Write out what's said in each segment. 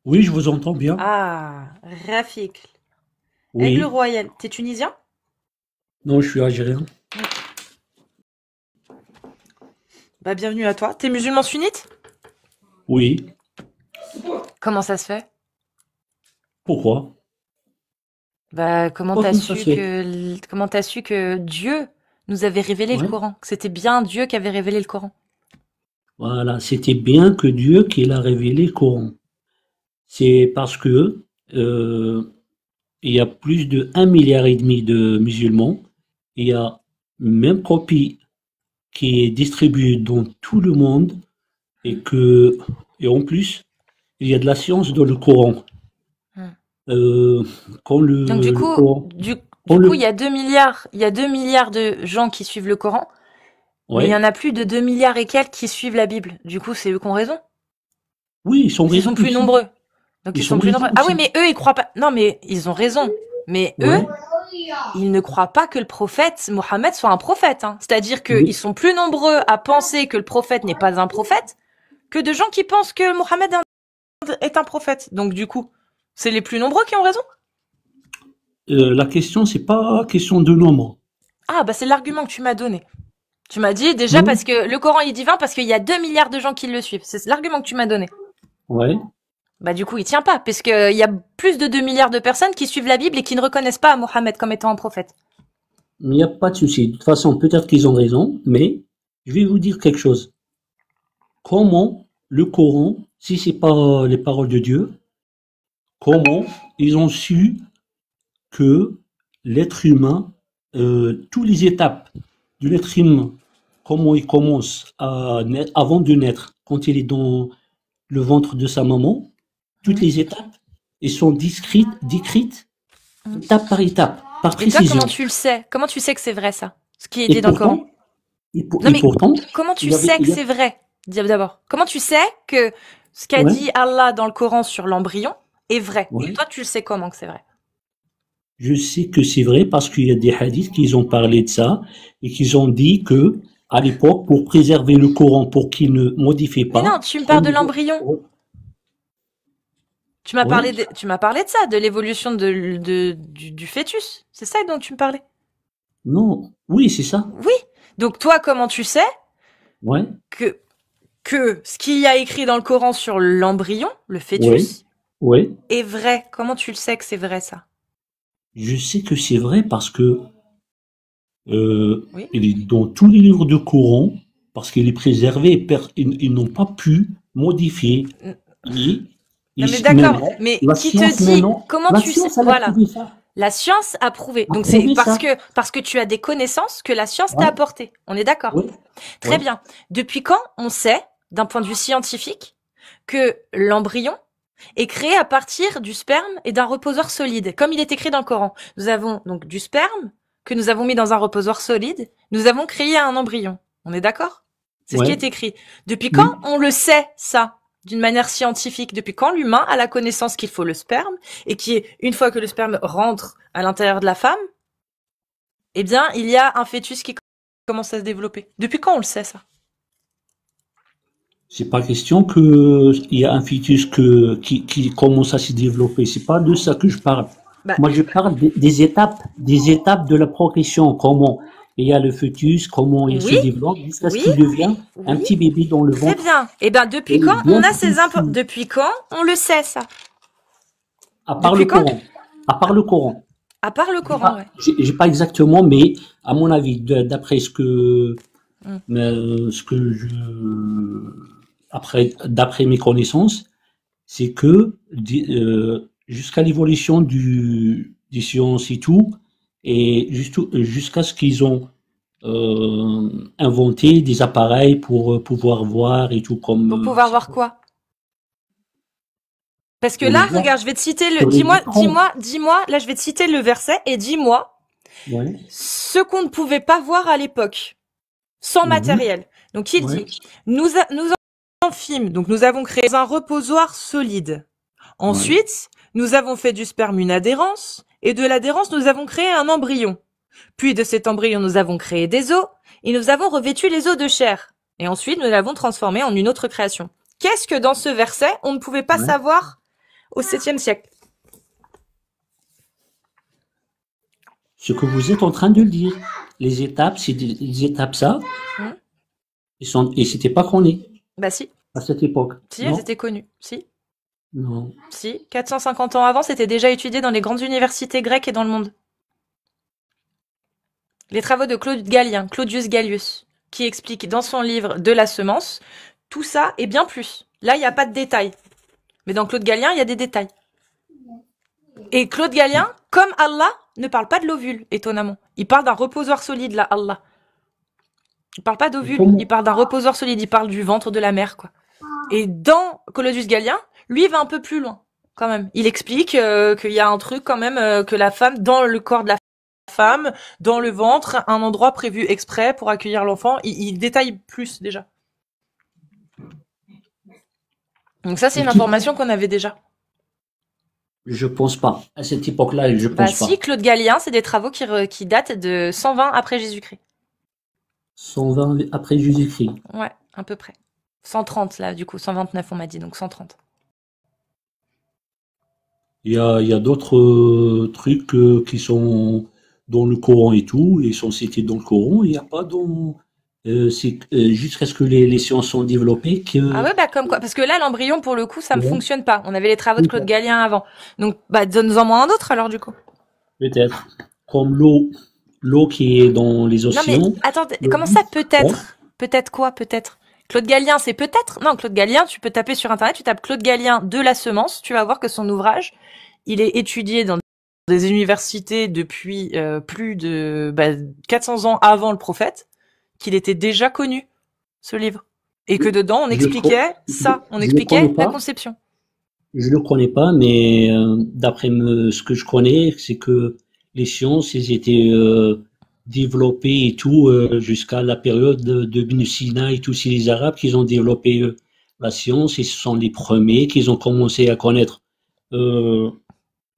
Oui, je vous entends bien. Ah, Rafik. Aigle Oui. royal. T'es tunisien? Non, je suis algérien. Ok. Bah, bienvenue à toi. T'es musulman sunnite? Oui. Comment ça se fait? Pourquoi? Bah, Comment ça se fait? comment t'as su que Dieu nous avait révélé le Ouais. Coran? Que c'était bien Dieu qui avait révélé le Coran? Voilà. C'était bien que Dieu qu'il a révélé le Coran. C'est parce que euh, il y a plus de 1,5 milliard de musulmans. Il y a même copie qui est distribuée dans tout le monde et Hmm. que et en plus il y a de la science dans le Coran. Hmm. Euh, quand Donc du le coup, Coran, du, quand du coup, le, il y a 2 milliards de gens qui suivent le Coran, mais il y en ouais, a plus de 2 milliards et quelques qui suivent la Bible. Du coup, c'est eux qui ont raison. oui, ils sont Parce qu'ils raisons sont plus aussi. nombreux. Donc Ils ils sont sont plus raisons nombreux. Ah oui, aussi. mais eux, ils croient pas. Non, mais ils ont raison. Mais eux, Ouais, ils ne croient pas que le prophète Mohammed soit un prophète. Hein. C'est-à-dire qu'ils mais sont plus nombreux à penser que le prophète n'est pas un prophète que de gens qui pensent que Mohammed est un prophète. Donc du coup, c'est les plus nombreux qui ont raison. la question, c'est pas question de nombre. Ah bah c'est l'argument que tu m'as donné. Tu m'as dit déjà Non? parce que le Coran est divin parce qu'il y a 2 milliards de gens qui le suivent. C'est l'argument que tu m'as donné. Ouais. Bah du coup, il tient pas puisque il y a plus de 2 milliards de personnes qui suivent la Bible et qui ne reconnaissent pas Mohammed comme étant un prophète. Il n'y a pas de souci. De toute façon, peut-être qu'ils ont raison, mais je vais vous dire quelque chose. Comment le Coran, si c'est pas les paroles de Dieu, comment ils ont su que l'être humain, toutes les étapes de l'être humain, comment il commence à naître, avant de naître, quand il est dans le ventre de sa maman, toutes Mhm. les étapes, elles sont décrites Mhm. étape par étape, par Et toi, comment précision. tu le sais? Comment tu sais que c'est vrai ça? Ce qui est Et dit dans le Coran? pourtant, Non et mais pourtant, comment tu il y avait, sais que il y a- c'est vrai? Dis d'abord. Comment tu sais que ce qu'a ouais, dit Allah dans le Coran sur l'embryon est vrai? ouais. Toi, tu le sais comment que c'est vrai? Je sais que c'est vrai parce qu'il y a des hadiths qui ont parlé de ça et qui ont dit que, à l'époque, pour préserver le Coran, pour qu'il ne modifie Mais non, pas, tu me on parles de le voit. l'embryon. Ouais. Tu m'as parlé de ça, de l'évolution du fœtus. C'est ça dont tu me parlais? Non. Oui, c'est ça. Oui. Donc toi, comment tu sais Ouais. que, que ce qu'il y a écrit dans le Coran sur l'embryon, le Ouais. fœtus, Ouais. est vrai? Comment tu le sais que c'est vrai ça? Je sais que c'est vrai parce que Oui. il est dans tous les livres de Coran, parce qu'il est préservé, ils n'ont pas pu modifier. Et, Non mais d'accord, maintenant, mais qui te dit comment la tu sais? science, elle a Voilà, prouvé ça. la science a prouvé. A Donc c'est prouvé ça. parce que tu as des connaissances que la science t'a Ouais. apporté. On est d'accord. Ouais. Très Ouais. bien. Depuis quand on sait, d'un point de vue scientifique, que l'embryon est créé à partir du sperme et d'un reposoir solide, comme il est écrit dans le Coran. Nous avons donc du sperme que nous avons mis dans un reposoir solide. Nous avons créé un embryon. On est d'accord? C'est ce qui Ouais. est écrit. Depuis quand Oui. on le sait, ça? D'une manière scientifique, depuis quand l'humain a la connaissance qu'il faut le sperme et qui est, une fois que le sperme rentre à l'intérieur de la femme, eh bien, il y a un fœtus qui commence à se développer. Depuis quand on le sait, ça? C'est pas question que il y a un fœtus qui commence à se développer. C'est pas de ça que je parle. Bah, Moi, je parle des étapes de la progression. Comment il y a le fœtus, comment il se oui, développe jusqu'à ce oui, qu'il devient un oui. petit bébé dans le Très ventre. bien. Eh ben, depuis Et quand on bien a ces infos? précis. Depuis quand on le sait, ça? À part le Depuis quand? Coran. À part le Coran. À part le Coran, ouais. J'ai pas exactement, mais à mon avis, d'après Mm. ce que je, d'après mes connaissances, c'est que jusqu'à l'évolution des sciences et tout, et jusqu'à ce qu'ils ont inventé des appareils pour pouvoir voir et tout comme Pour pouvoir voir quoi? Parce que pour le là, voir regarde, je vais te citer le, sur les écrans. dis-moi, là, je vais te citer le verset et dis-moi Ouais. ce qu'on ne pouvait pas voir à l'époque, sans Mhm. matériel. Donc, il Ouais. dit, nous en fîmes, donc nous avons créé un reposoir solide. Ouais. Ensuite, nous avons fait du sperme une adhérence, et de l'adhérence, nous avons créé un embryon. Puis de cet embryon, nous avons créé des os, et nous avons revêtu les os de chair. Et ensuite, nous l'avons transformé en une autre création. Qu'est-ce que dans ce verset, on ne pouvait pas Ouais. savoir au 7e siècle. Ce que vous êtes en train de le dire. Les étapes, c'est des étapes ça. Hum. Et c'était pas connu Bah si, à cette époque. si, elles Non? étaient connues. Si, Non. si. 450 ans avant, c'était déjà étudié dans les grandes universités grecques et dans le monde. Les travaux de Claude Gallien, Claudius Gallius, qui explique dans son livre De la semence, tout ça et bien plus. Là, il n'y a pas de détails. Mais dans Claude Gallien, il y a des détails. Et Claude Gallien, comme Allah, ne parle pas de l'ovule, étonnamment. Il parle d'un reposoir solide, là, Allah. Il parle pas d'ovule, Comment? il parle d'un reposoir solide, il parle du ventre de la mère, quoi. Et dans Claudius Gallien, lui, il va un peu plus loin, quand même. Il explique qu'il y a un truc, quand même, que la femme, dans le corps de la femme, dans le ventre, un endroit prévu exprès pour accueillir l'enfant. Il détaille plus, déjà. Donc ça, c'est une information qu'on avait déjà. Je pense pas. À cette époque-là, je Bah pense pas. si, Claude Gallien, c'est des travaux qui datent de 120 après Jésus-Christ. 120 après Jésus-Christ. Ouais, à peu près. 130 là, du coup, 129 on m'a dit, donc 130. Il y a d'autres trucs qui sont dans le Coran et tout, ils sont cités dans le Coran, il n'y a pas dans... c'est jusqu'à ce que les sciences sont développées que... Ah ouais, bah comme quoi. Parce que là, l'embryon, pour le coup, ça ne Ouais. fonctionne pas. On avait les travaux de Claude Gallien avant. Donc, bah donne-en moi un autre alors, du coup. Peut-être. Comme l'eau qui est dans les Non mais, océans. attends, comment ça peut-être? Peut-être quoi, peut-être? Claude Gallien, c'est peut-être? Non, Claude Gallien, tu peux taper sur Internet, tu tapes Claude Gallien de la semence, tu vas voir que son ouvrage, il est étudié dans des universités depuis plus de 400 ans avant le prophète, qu'il était déjà connu, ce livre. Et que dedans, on expliquait ça, on expliquait la conception. Je le connais pas, mais d'après ce que je connais, c'est que les sciences, elles étaient développées et tout jusqu'à la période de Ibn Sina et tous ces Arabes qui ont développé la science et ce sont les premiers qui ont commencé à connaître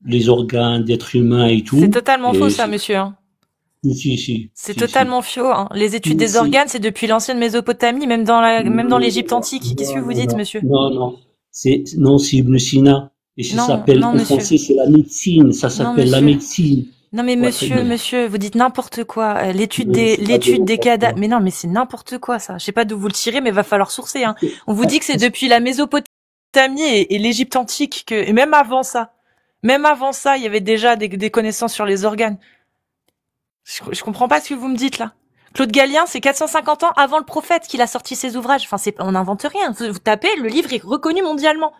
les organes d'êtres humains et tout. C'est totalement faux ça, monsieur. Hein. C'est totalement faux. Hein. Les études des organes, c'est depuis l'ancienne Mésopotamie, même dans l'Égypte antique. Qu'est-ce que vous dites, monsieur? Non, c'est Ibn Sina. Et ça s'appelle, en français, c'est la médecine. Ça s'appelle la médecine. Non mais monsieur, vous dites n'importe quoi. L'étude des cadavres. Mais non, mais c'est n'importe quoi ça. Je sais pas d'où vous le tirez, mais va falloir sourcer. Hein. On vous dit que c'est depuis la Mésopotamie et l'Égypte antique et même avant ça, il y avait déjà des connaissances sur les organes. Je comprends pas ce que vous me dites là. Claude Gallien, c'est 450 ans avant le prophète qu'il a sorti ses ouvrages. Enfin, on n'invente rien. Vous tapez, le livre est reconnu mondialement.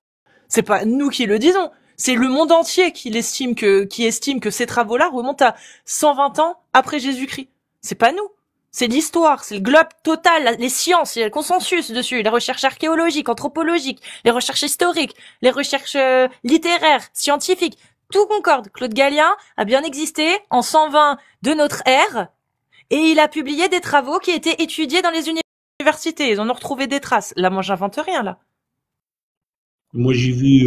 C'est pas nous qui le disons. C'est le monde entier qui estime que ces travaux-là remontent à 120 ans après Jésus-Christ. C'est pas nous. C'est l'histoire, c'est le globe total, les sciences, il y a le consensus dessus, les recherches archéologiques, anthropologiques, les recherches historiques, les recherches littéraires, scientifiques. Tout concorde. Claude Gallien a bien existé en 120 de notre ère et il a publié des travaux qui étaient étudiés dans les universités. Ils en ont retrouvé des traces. Là, moi, j'invente rien, là. Moi, j'ai vu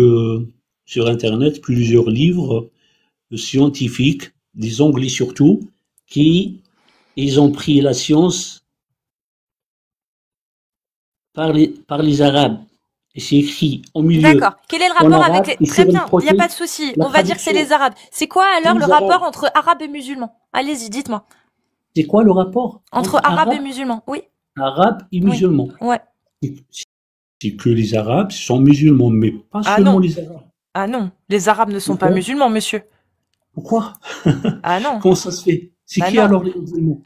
sur Internet plusieurs livres scientifiques, des Anglais surtout, qui ils ont pris la science par les Arabes. Et c'est écrit au milieu. D'accord. Quel est le rapport avec les... Très bien, il n'y a pas de souci. On va dire que c'est les Arabes. C'est quoi alors le rapport entre Arabes et musulmans? Allez-y, dites-moi. C'est quoi le rapport entre Arabes et musulmans? Oui. Arabes et musulmans. Oui. Ouais. C'est que les Arabes sont musulmans, mais pas seulement les Arabes. Ah non, les Arabes ne sont pas musulmans, monsieur. Pourquoi? Ah non. Comment ça se fait? C'est qui alors les musulmans?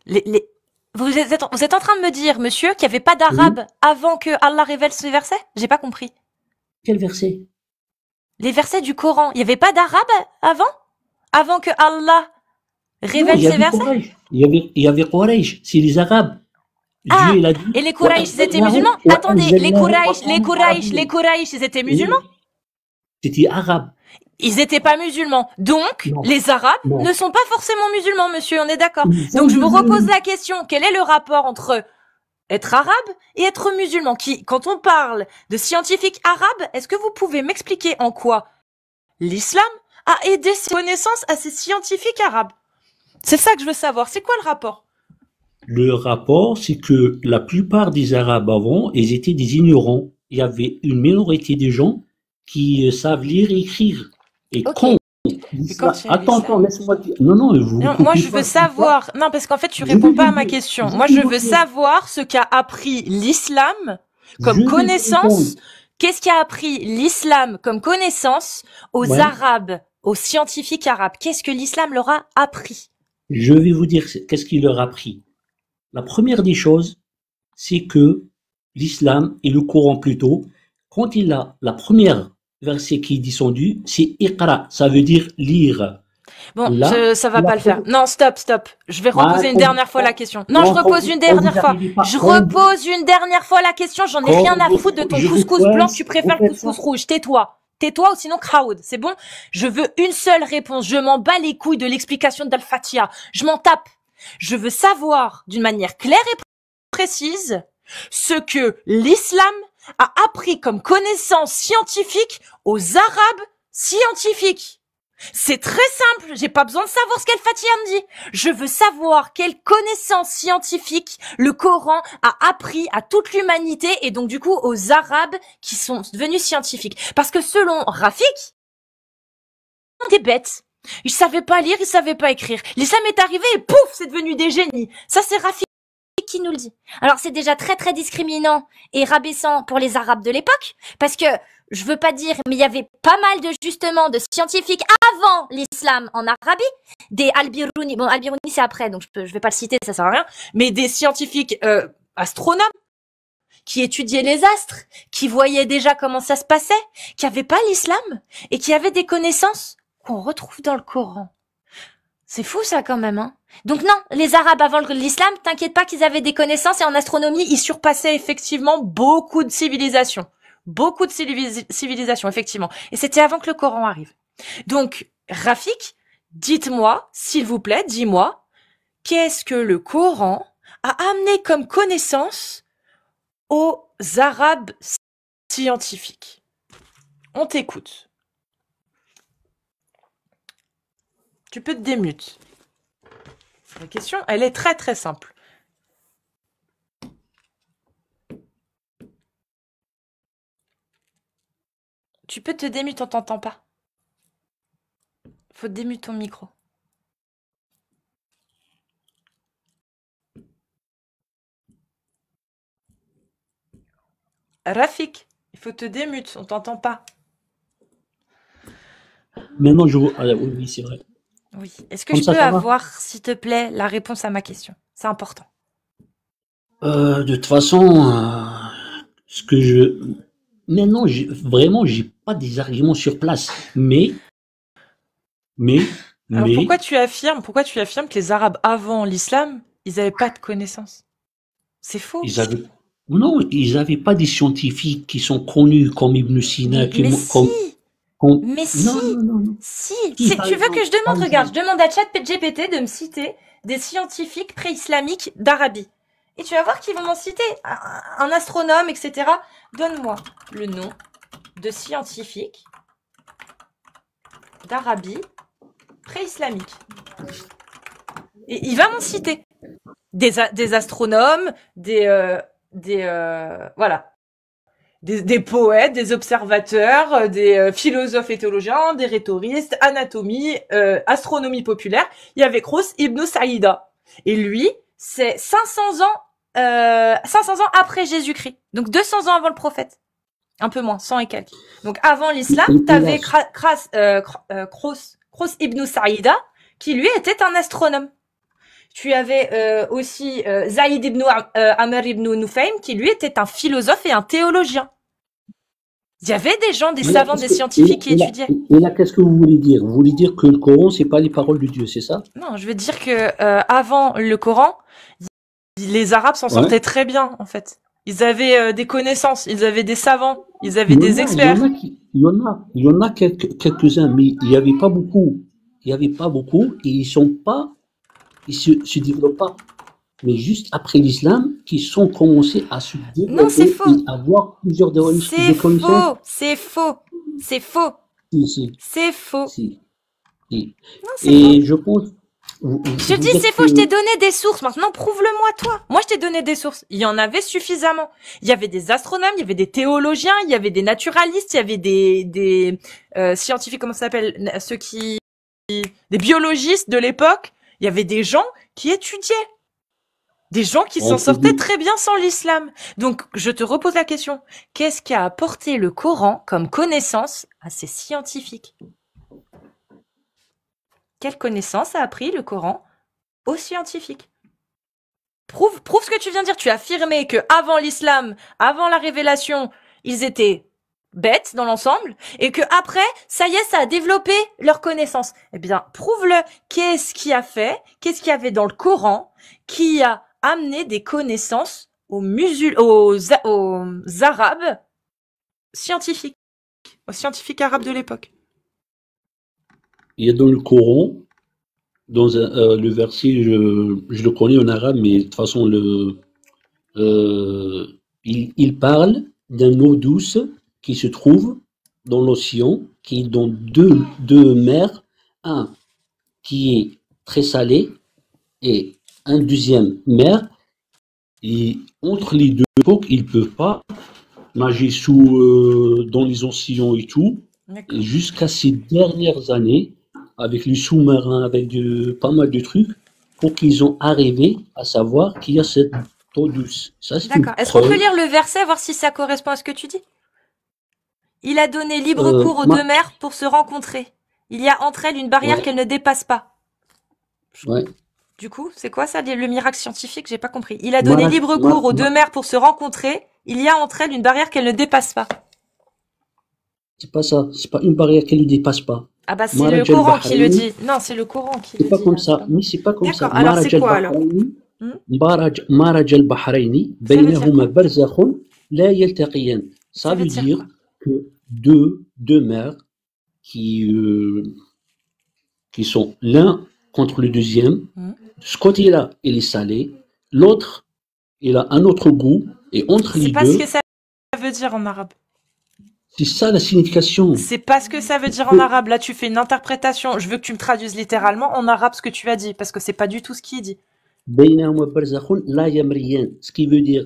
Vous êtes en train de me dire, monsieur, qu'il n'y avait pas d'Arabes avant que Allah révèle ces versets? J'ai pas compris. Quel verset? Les versets du Coran. Il n'y avait pas d'Arabes avant? Avant que Allah révèle ces versets? Il y avait Quraysh, c'est les Arabes. Ah, Dieu, et les Quraysh, ils étaient musulmans? Attendez, les Quraysh, ils étaient musulmans? C'était arabe. Ils étaient pas musulmans. Donc, les Arabes ne sont pas forcément musulmans, monsieur, on est d'accord. Donc, je vous repose la question. Quel est le rapport entre être arabe et être musulman? Quand on parle de scientifiques arabes, est-ce que vous pouvez m'expliquer en quoi l'islam a aidé ses connaissances à ces scientifiques arabes? C'est ça que je veux savoir. C'est quoi le rapport? Le rapport, c'est que la plupart des Arabes avant, ils étaient des ignorants. Il y avait une minorité de gens qui savent lire et écrire. Et Ok. quand Mais quand il y a Attends, l'islam. laisse-moi dire. Non, vous Non, coupez moi, je pas, veux savoir. Non, parce qu'en fait, tu Je vais réponds pas à vous ma dire. question. Je Moi, vais je vous veux dire. savoir ce qu'a appris l'islam Je comme vais vous connaissance. répondre. Qu'est-ce qu'a appris l'islam comme connaissance aux Ouais. Arabes, aux scientifiques arabes? Qu'est-ce que l'islam leur a appris? Je vais vous dire qu'est-ce qu'il leur a appris. La première des choses, c'est que l'islam et le Coran plutôt, quand il a la première verset qui est descendu, c'est Iqra, ça veut dire lire. Bon, Là, ça va il a pas le faire. Non, stop. Je vais reposer une quand dernière fois la question. Non, je repose une quand vous dernière fois. arrivez pas, Je repose une dernière fois la question. J'en ai quand rien à vous- foutre de ton je vous couscous blanc. coince, Tu vous préfères le faites ça. couscous rouge. Tais-toi. Tais-toi ou sinon crowd. C'est bon? Je veux une seule réponse. Je m'en bats les couilles de l'explication d'Al-Fatiha. Je m'en tape. Je veux savoir d'une manière claire et précise ce que l'islam a appris comme connaissance scientifique aux Arabes scientifiques. C'est très simple, j'ai pas besoin de savoir ce qu'Al-Fatiha me dit. Je veux savoir quelle connaissance scientifique le Coran a appris à toute l'humanité et donc du coup aux Arabes qui sont devenus scientifiques. Parce que selon Rafik, des bêtes. Ils savaient pas lire, ils savaient pas écrire. L'islam est arrivé et pouf, c'est devenu des génies. Ça c'est Rafik qui nous le dit. Alors c'est déjà très très discriminant et rabaissant pour les Arabes de l'époque, parce que je veux pas dire, mais il y avait pas mal de justement de scientifiques avant l'islam en Arabie, des Al-Biruni. Bon, Al-Biruni c'est après, donc je vais pas le citer, ça sert à rien. Mais des scientifiques astronomes qui étudiaient les astres, qui voyaient déjà comment ça se passait, qui avaient pas l'islam et qui avaient des connaissances qu'on retrouve dans le Coran. C'est fou ça quand même, hein. Donc non, les Arabes avant l'islam, t'inquiète pas qu'ils avaient des connaissances et en astronomie, ils surpassaient effectivement beaucoup de civilisations. Beaucoup de civilisations, effectivement. Et c'était avant que le Coran arrive. Donc, Rafik, dites-moi, s'il vous plaît, dis-moi, qu'est-ce que le Coran a amené comme connaissance aux Arabes scientifiques? On t'écoute. Tu peux te démute. La question, elle est très très simple. Tu peux te démute, on t'entend pas. Faut te démute ton micro. Rafik, il faut te démute, on t'entend pas. Maintenant, oui, c'est vrai. Oui. Est-ce que Comme je ça, peux ça va? avoir, s'il te plaît, la réponse à ma question? C'est important. De toute façon, ce que je... Maintenant, vraiment, j'ai pas des arguments sur place. Mais, Alors pourquoi tu affirmes que les Arabes avant l'islam, ils avaient pas de connaissances? C'est faux. non, ils avaient pas des scientifiques qui sont connus comme Ibn Sina, Mais si. Non. Si. Si, Tu par veux exemple, que je demande, par regarde, je exemple. demande à ChatGPT de me citer des scientifiques pré-islamiques d'Arabie. Et tu vas voir qu'ils vont m'en citer un astronome, etc. Donne-moi le nom de scientifiques d'Arabie pré-islamique. Et il va m'en citer. Des astronomes, voilà. Des poètes, des observateurs, des philosophes et théologiens, des rhétoristes, anatomie, astronomie populaire. Il y avait Khous ibn Saïda. Et lui, c'est 500 ans après Jésus-Christ. Donc 200 ans avant le prophète. Un peu moins, 100 et quelques. Donc avant l'islam, t'avais Khous ibn Saïda, qui lui était un astronome. Tu avais aussi Zaïd ibn Amr ibn Nufaym, qui lui était un philosophe et un théologien. Il y avait des gens, des savants, des scientifiques qui étudiaient. Et là, qu'est-ce que vous voulez dire? Vous voulez dire que le Coran, c'est pas les paroles de Dieu, c'est ça? Non, je veux dire que avant le Coran, les Arabes s'en sortaient très bien, en fait. Ils avaient des connaissances, ils avaient des savants, ils avaient des experts. Il y en a quelques-uns, mais il y avait pas beaucoup. Il y avait pas beaucoup et ils se développent pas. Mais juste après l'islam, qui sont commencés à se développer. Non, c'est faux. Et avoir plusieurs connaissances. C'est faux. Si. C'est faux. Si. Non, Et je pense, Je te dis, c'est faux, je t'ai donné des sources. Maintenant, prouve-le-moi, toi. Moi, je t'ai donné des sources. Il y en avait suffisamment. Il y avait des astronomes, il y avait des théologiens, il y avait des naturalistes, il y avait des scientifiques, comment ça s'appelle, des biologistes de l'époque. Il y avait des gens qui étudiaient. Des gens qui s'en sortaient très bien sans l'islam. Donc, je te repose la question. Qu'est-ce qu'a apporté le Coran comme connaissance à ces scientifiques? Quelle connaissance a appris le Coran aux scientifiques? Prouve ce que tu viens de dire. Tu as affirmé que avant l'islam, avant la révélation, ils étaient bêtes dans l'ensemble, et que après, ça y est, ça a développé leur connaissance. Eh bien, prouve-le. Qu'est-ce qu'il y avait dans le Coran qui a amené des connaissances aux Arabes scientifiques, aux scientifiques arabes de l'époque? Il y a dans le Coran, dans le verset, je le connais en arabe, mais de toute façon, il parle d'une eau douce qui se trouve dans l'océan, qui est dans deux mers, un qui est très salé et un deuxième mer, et entre les deux époques, ils ne peuvent pas nager dans les océans et tout, et jusqu'à ces dernières années, avec les sous-marins, avec pas mal de trucs, pour qu'ils ont arrivé à savoir qu'il y a cette eau douce. D'accord. Est-ce qu'on peut lire le verset, voir si ça correspond à ce que tu dis? Il a donné libre cours aux deux mers pour se rencontrer. Il y a entre elles une barrière qu'elles ne dépassent pas. Ouais. Du coup, c'est quoi ça, le miracle scientifique? J'ai pas compris. Il a donné libre cours aux deux mers pour se rencontrer. Il y a entre elles une barrière qu'elles ne dépassent pas. C'est pas ça. C'est pas une barrière qu'elle ne dépasse pas. Ah bah c'est le Coran qui le dit. Non, c'est le Coran qui le dit. C'est pas comme ça. Mais c'est pas comme ça. D'accord. Alors c'est quoi alors? Maraj al-Bahrayni baynahuma barzakhun la yaltaqiyan. Ça veut dire que deux mers qui sont l'un contre le deuxième. Ce côté-là, il est salé. L'autre, il a un autre goût. Et entre les deux... C'est pas ce que ça veut dire en arabe. C'est ça la signification. C'est pas ce que ça veut dire en arabe. Là, tu fais une interprétation. Je veux que tu me traduises littéralement en arabe ce que tu as dit, parce que c'est pas du tout ce qui est dit. Ce qui veut dire,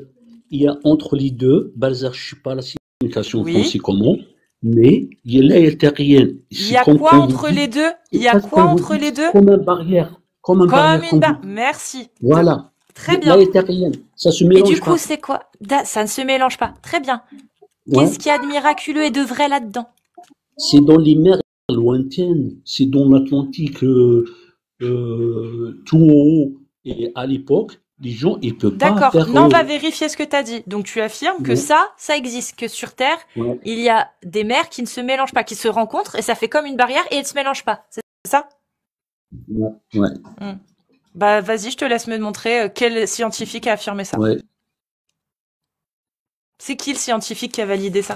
il y a entre les deux, barzakh, je sais pas la signification française comment, mais il y a quoi entre les deux? Il y a quoi entre les deux? Comme une barrière. Comme une barrière. Merci. Voilà. Très bien. Ça se mélange pas. Et du coup, c'est quoi? Ça ne se mélange pas. Très bien. Qu'est-ce qu'il y a de miraculeux et de vrai là-dedans? C'est dans les mers lointaines, c'est dans l'Atlantique tout en haut. Et à l'époque, les gens, ils peuvent pas faire... D'accord, non, on va vérifier ce que tu as dit. Donc tu affirmes que ça existe, que sur Terre, il y a des mers qui ne se mélangent pas, qui se rencontrent, et ça fait comme une barrière, et elles ne se mélangent pas. C'est ça? Ouais. Bah vas-y, je te laisse me montrer quel scientifique a affirmé ça. Ouais. C'est qui le scientifique qui a validé ça?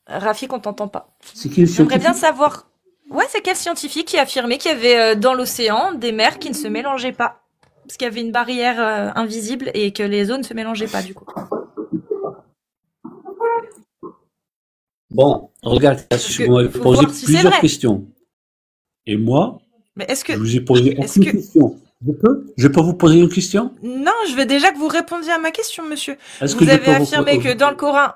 Rafik, on t'entend pas. C'est qui le scientifique? J'aimerais bien savoir... Ouais, c'est quel scientifique qui a affirmé qu'il y avait dans l'océan des mers qui ne se mélangeaient pas? Parce qu'il y avait une barrière invisible et que les eaux ne se mélangeaient pas, du coup. Bon, regarde, vous m'avez posé plusieurs questions. Et moi, je vous ai posé aucune question. Je peux vous poser une question? Non, je veux déjà que vous répondiez à ma question, monsieur. Vous avez affirmé que dans le Coran,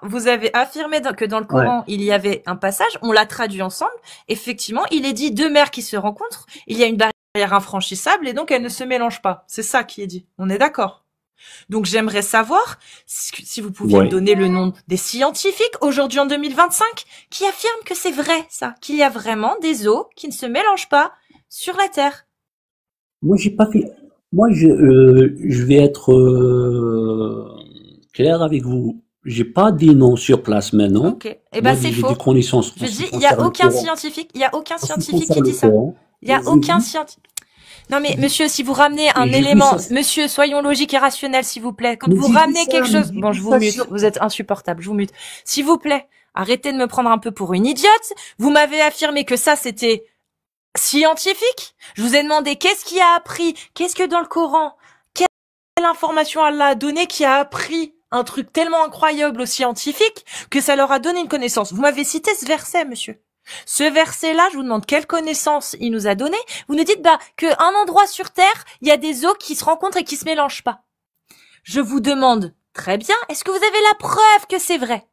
il y avait un passage, on l'a traduit ensemble. Effectivement, il est dit deux mers qui se rencontrent, il y a une barrière infranchissable et donc elles ne se mélangent pas. C'est ça qui est dit. On est d'accord? Donc j'aimerais savoir si vous pouviez me donner le nom des scientifiques aujourd'hui en 2025 qui affirment que c'est vrai ça, qu'il y a vraiment des eaux qui ne se mélangent pas sur la Terre. Moi, j'ai pas fait. Moi, je vais être clair avec vous. J'ai pas des noms sur place maintenant. Ok. Eh ben c'est faux. Je dis, il y a aucun scientifique qui dit ça. Il y a aucun scientifique. Non mais monsieur, si vous ramenez un élément, monsieur, soyons logiques et rationnels s'il vous plaît. Quand vous ramenez quelque chose, bon, je vous mute. Vous êtes insupportable. Je vous mute. S'il vous plaît, arrêtez de me prendre un peu pour une idiote. Vous m'avez affirmé que ça c'était scientifique. Je vous ai demandé qu'est-ce qui a appris, qu'est-ce que dans le Coran, quelle information Allah a donné qui a appris un truc tellement incroyable aux scientifiques que ça leur a donné une connaissance. Vous m'avez cité ce verset, monsieur. Ce verset-là, je vous demande quelle connaissance il nous a donné. Vous nous dites qu'un endroit sur Terre, il y a des eaux qui se rencontrent et qui se mélangent pas. Je vous demande, très bien, est-ce que vous avez la preuve que c'est vrai?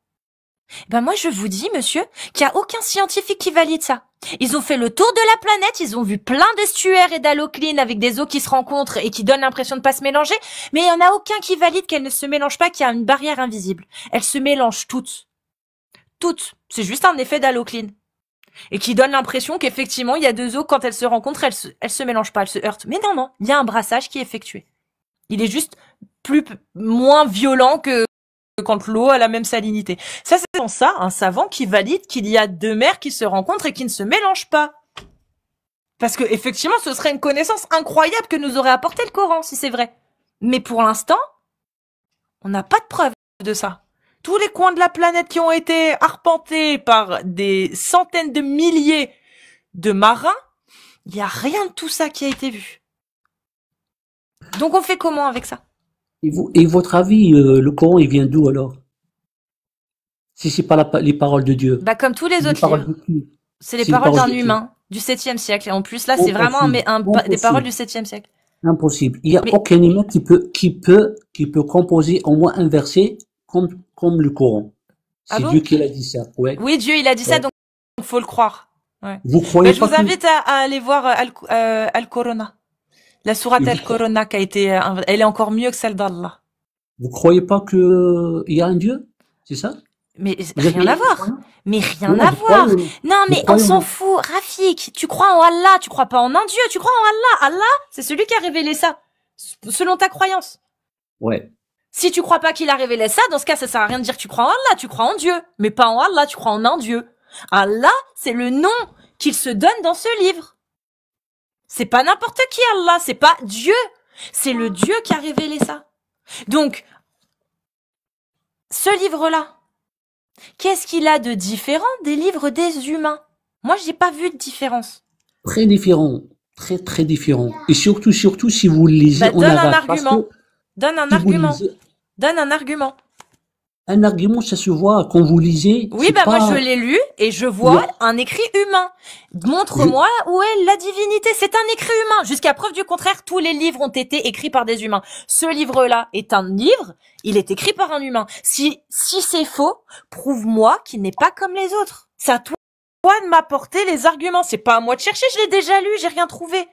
Moi, je vous dis, monsieur, qu'il n'y a aucun scientifique qui valide ça. Ils ont fait le tour de la planète, ils ont vu plein d'estuaires et d'haloclines avec des eaux qui se rencontrent et qui donnent l'impression de pas se mélanger, mais il n'y en a aucun qui valide qu'elles ne se mélangent pas, qu'il y a une barrière invisible. Elles se mélangent toutes. Toutes. C'est juste un effet d'halocline. Et qui donne l'impression qu'effectivement, il y a deux eaux, quand elles se rencontrent, elles se mélangent pas, elles se heurtent. Mais non, il y a un brassage qui est effectué. Il est juste moins violent que quand l'eau a la même salinité. Ça, c'est dans ça, un savant qui valide qu'il y a deux mers qui se rencontrent et qui ne se mélangent pas. Parce que, effectivement, ce serait une connaissance incroyable que nous aurait apporté le Coran, si c'est vrai. Mais pour l'instant, on n'a pas de preuve de ça. Tous les coins de la planète qui ont été arpentés par des centaines de milliers de marins, il n'y a rien de tout ça qui a été vu. Donc on fait comment avec ça? Et votre avis, le Coran, il vient d'où alors? Si c'est pas les paroles de Dieu. Comme tous les autres livres. C'est les paroles d'un humain du 7e siècle. Et en plus, là, c'est vraiment des paroles du 7e siècle. Impossible. Il n'y a aucun humain qui peut composer au moins un verset comme le Coran. C'est Dieu qui l'a dit ça. Ouais. Oui, Dieu, il a dit ça, donc il faut le croire. Ouais. Vous croyez je vous invite à aller voir Al-Corona. La sourate Al-Corona qui a été, elle est encore mieux que celle d'Allah. Vous croyez pas que il y a un Dieu? C'est ça? Mais rien à voir. Mais rien à voir. Non, mais on s'en fout. Rafik, tu crois en Allah, tu crois pas en un Dieu, tu crois en Allah. Allah, c'est celui qui a révélé ça. Selon ta croyance. Ouais. Si tu crois pas qu'il a révélé ça, dans ce cas, ça sert à rien de dire que tu crois en Allah, tu crois en Dieu. Mais pas en Allah, tu crois en un Dieu. Allah, c'est le nom qu'il se donne dans ce livre. C'est pas n'importe qui, Allah, c'est pas Dieu. C'est le Dieu qui a révélé ça. Donc, ce livre-là, qu'est-ce qu'il a de différent des livres des humains? Moi, j'ai pas vu de différence. Très différent. Très, très différent. Et surtout, si vous le lisez en arabe. Donne un argument. Donne un argument. Un argument, ça se voit quand vous lisez. Oui, moi je l'ai lu et je vois un écrit humain. Montre-moi où est la divinité. C'est un écrit humain. Jusqu'à preuve du contraire, tous les livres ont été écrits par des humains. Ce livre-là est un livre, il est écrit par un humain. Si c'est faux, prouve-moi qu'il n'est pas comme les autres. C'est à toi de m'apporter les arguments. C'est pas à moi de chercher, je l'ai déjà lu, j'ai rien trouvé.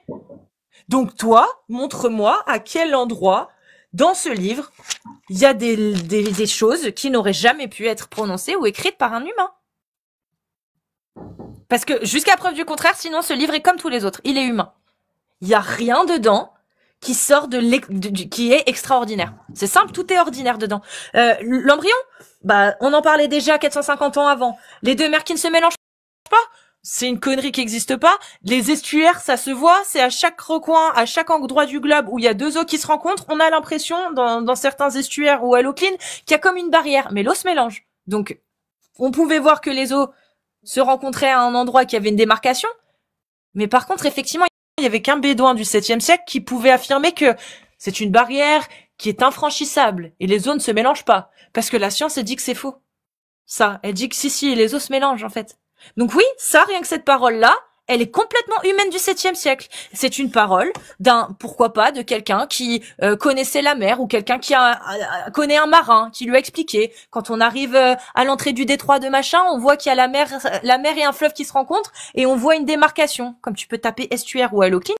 Donc toi, montre-moi à quel endroit dans ce livre, il y a des choses qui n'auraient jamais pu être prononcées ou écrites par un humain. Parce que, jusqu'à preuve du contraire, sinon ce livre est comme tous les autres. Il est humain. Il n'y a rien dedans qui sort qui est extraordinaire. C'est simple, tout est ordinaire dedans. L'embryon, on en parlait déjà 450 ans avant. Les deux mers qui ne se mélangent pas, c'est une connerie qui n'existe pas. Les estuaires, ça se voit, c'est à chaque recoin, à chaque endroit du globe où il y a deux eaux qui se rencontrent, on a l'impression, dans certains estuaires ou haloclines, qu'il y a comme une barrière, mais l'eau se mélange. Donc, on pouvait voir que les eaux se rencontraient à un endroit qui avait une démarcation, mais par contre, effectivement, il y avait qu'un bédouin du 7e siècle qui pouvait affirmer que c'est une barrière qui est infranchissable, et les eaux ne se mélangent pas, parce que la science, elle dit que c'est faux. Ça, elle dit que si, les eaux se mélangent, en fait. Donc oui, ça, rien que cette parole-là, elle est complètement humaine du 7e siècle. C'est une parole pourquoi pas, de quelqu'un qui connaissait la mer ou quelqu'un qui connaît un marin, qui lui a expliqué. Quand on arrive à l'entrée du détroit de machin, on voit qu'il y a la mer et un fleuve qui se rencontrent et on voit une démarcation. Comme tu peux taper estuaire ou halocline,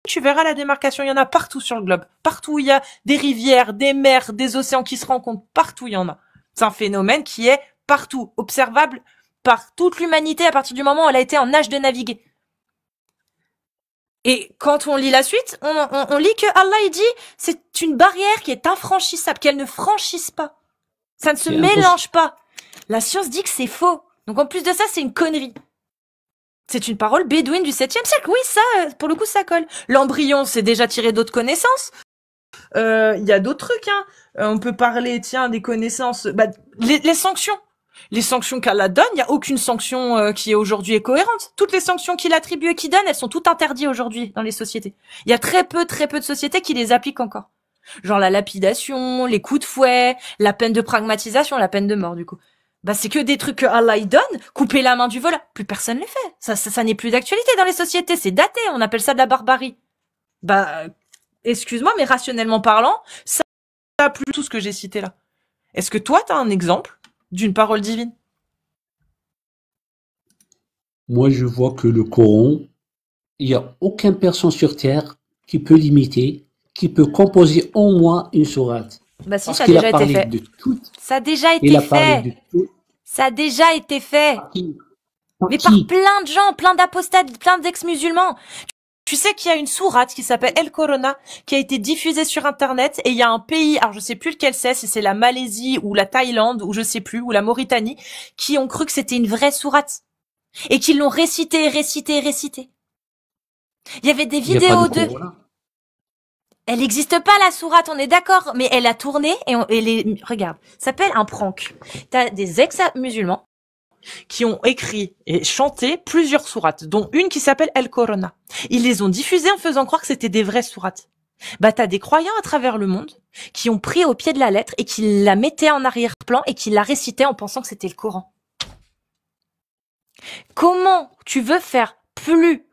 tu verras la démarcation. Il y en a partout sur le globe. Partout où il y a des rivières, des mers, des océans qui se rencontrent, partout il y en a. C'est un phénomène qui est partout, observable par toute l'humanité à partir du moment où elle a été en âge de naviguer. Et quand on lit la suite, on lit que Allah il dit c'est une barrière qui est infranchissable, qu'elle ne franchisse pas. Ça ne se mélange pas. La science dit que c'est faux. Donc en plus de ça, c'est une connerie. C'est une parole bédouine du 7e siècle. Oui, ça, pour le coup, ça colle. L'embryon, c'est déjà tiré d'autres connaissances. Il y a d'autres trucs, hein. On peut parler, des connaissances, les sanctions. Les sanctions qu'Allah donne, il n'y a aucune sanction qui est aujourd'hui cohérente. Toutes les sanctions qu'il attribue et qu'il donne, elles sont toutes interdites aujourd'hui dans les sociétés. Il y a très peu de sociétés qui les appliquent encore. Genre la lapidation, les coups de fouet, la peine de pragmatisation, la peine de mort du coup. Bah, c'est que des trucs que Allah il donne, couper la main du voleur. Plus personne les fait. Ça n'est plus d'actualité dans les sociétés. C'est daté. On appelle ça de la barbarie. Bah, excuse-moi, mais rationnellement parlant, ça n'a plus tout ce que j'ai cité là. Est-ce que toi, t'as un exemple d'une parole divine? Moi, je vois que le Coran, il n'y a aucune personne sur terre qui peut l'imiter, qui peut composer au moins une sourate. Bah si, Parce ça a qu'il a déjà été parlé fait. de tout. Ça a déjà Il été a parlé de fait. tout. Ça a déjà été fait. Par qui? Mais Par par qui? plein de gens, plein d'apostates, plein d'ex-musulmans. Tu sais qu'il y a une sourate qui s'appelle El Corona, qui a été diffusée sur Internet, et il y a un pays, alors je sais plus lequel c'est, si c'est la Malaisie ou la Thaïlande, ou je sais plus, ou la Mauritanie, qui ont cru que c'était une vraie sourate. Et qui l'ont récitée, récitée, récitée. Il y avait des Il n'y a pas vidéos de de... Coran. Elle n'existe pas, la sourate, on est d'accord, mais elle a tourné, regarde, ça s'appelle un prank. T'as des ex-musulmans qui ont écrit et chanté plusieurs sourates, dont une qui s'appelle El Corona. Ils les ont diffusées en faisant croire que c'était des vraies sourates. Bah, t'as des croyants à travers le monde qui ont pris au pied de la lettre et qui la mettaient en arrière-plan et qui la récitaient en pensant que c'était le Coran. Comment tu veux faire plus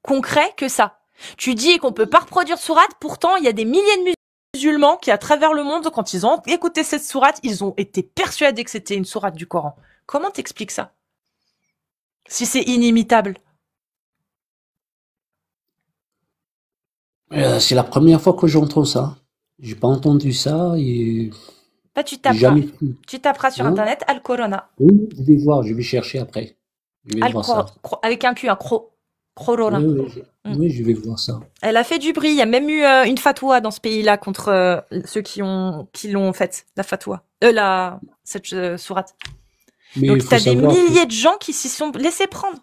concret que ça? Tu dis qu'on peut pas reproduire sourate, pourtant il y a des milliers de musulmans qui, à travers le monde, quand ils ont écouté cette sourate, ils ont été persuadés que c'était une sourate du Coran. Comment t'expliques ça? Si c'est inimitable. C'est la première fois que j'entends ça. J'ai pas entendu ça et Bah, tu j'ai taperas. jamais cru. Tu taperas sur Hein? Internet Al Corona. Oui, je vais voir, je vais chercher après. Je vais voir ça. Avec un Q, un Corona. Oui, je vais voir ça. Elle a fait du bruit. Il y a même eu une fatwa dans ce pays-là contre ceux qui l'ont faite, la fatwa. Cette sourate. Mais Donc, il faut t'as des savoir milliers de gens qui s'y sont laissés prendre.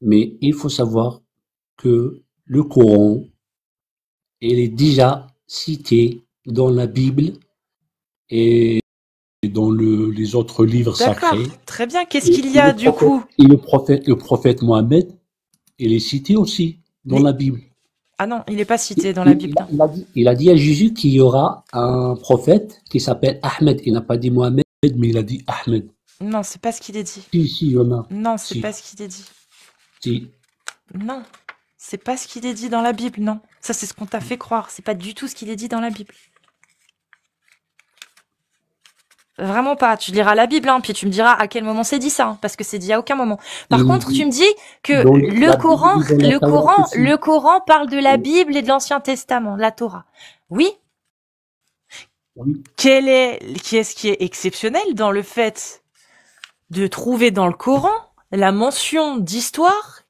mais il faut savoir que le Coran, il est déjà cité dans la Bible et dans les autres livres D'accord. sacrés. Très bien. Qu'est-ce qu'il y a du coup? Et le prophète Mohammed, il est cité aussi dans la Bible. Ah non, il n'est pas cité dans la Bible. Il a dit à Jésus qu'il y aura un prophète qui s'appelle Ahmed. Il n'a pas dit Mohammed, mais il a dit Ahmed. Non, c'est pas ce qu'il est dit. Si, il y en a. Non, c'est Si. pas ce qu'il est dit. Si. Non, c'est pas ce qu'il est dit dans la Bible, non. Ça, c'est ce qu'on t'a fait croire. C'est pas du tout ce qu'il est dit dans la Bible. Vraiment pas. Tu liras la Bible, hein, puis tu me diras à quel moment c'est dit ça, hein, parce que c'est dit à aucun moment. Par contre, tu me dis que Donc, le Coran parle de la Bible et de l'Ancien Testament, la Torah. Oui. Oui. Qu'est-ce qui est exceptionnel dans le fait de trouver dans le Coran la mention d'histoire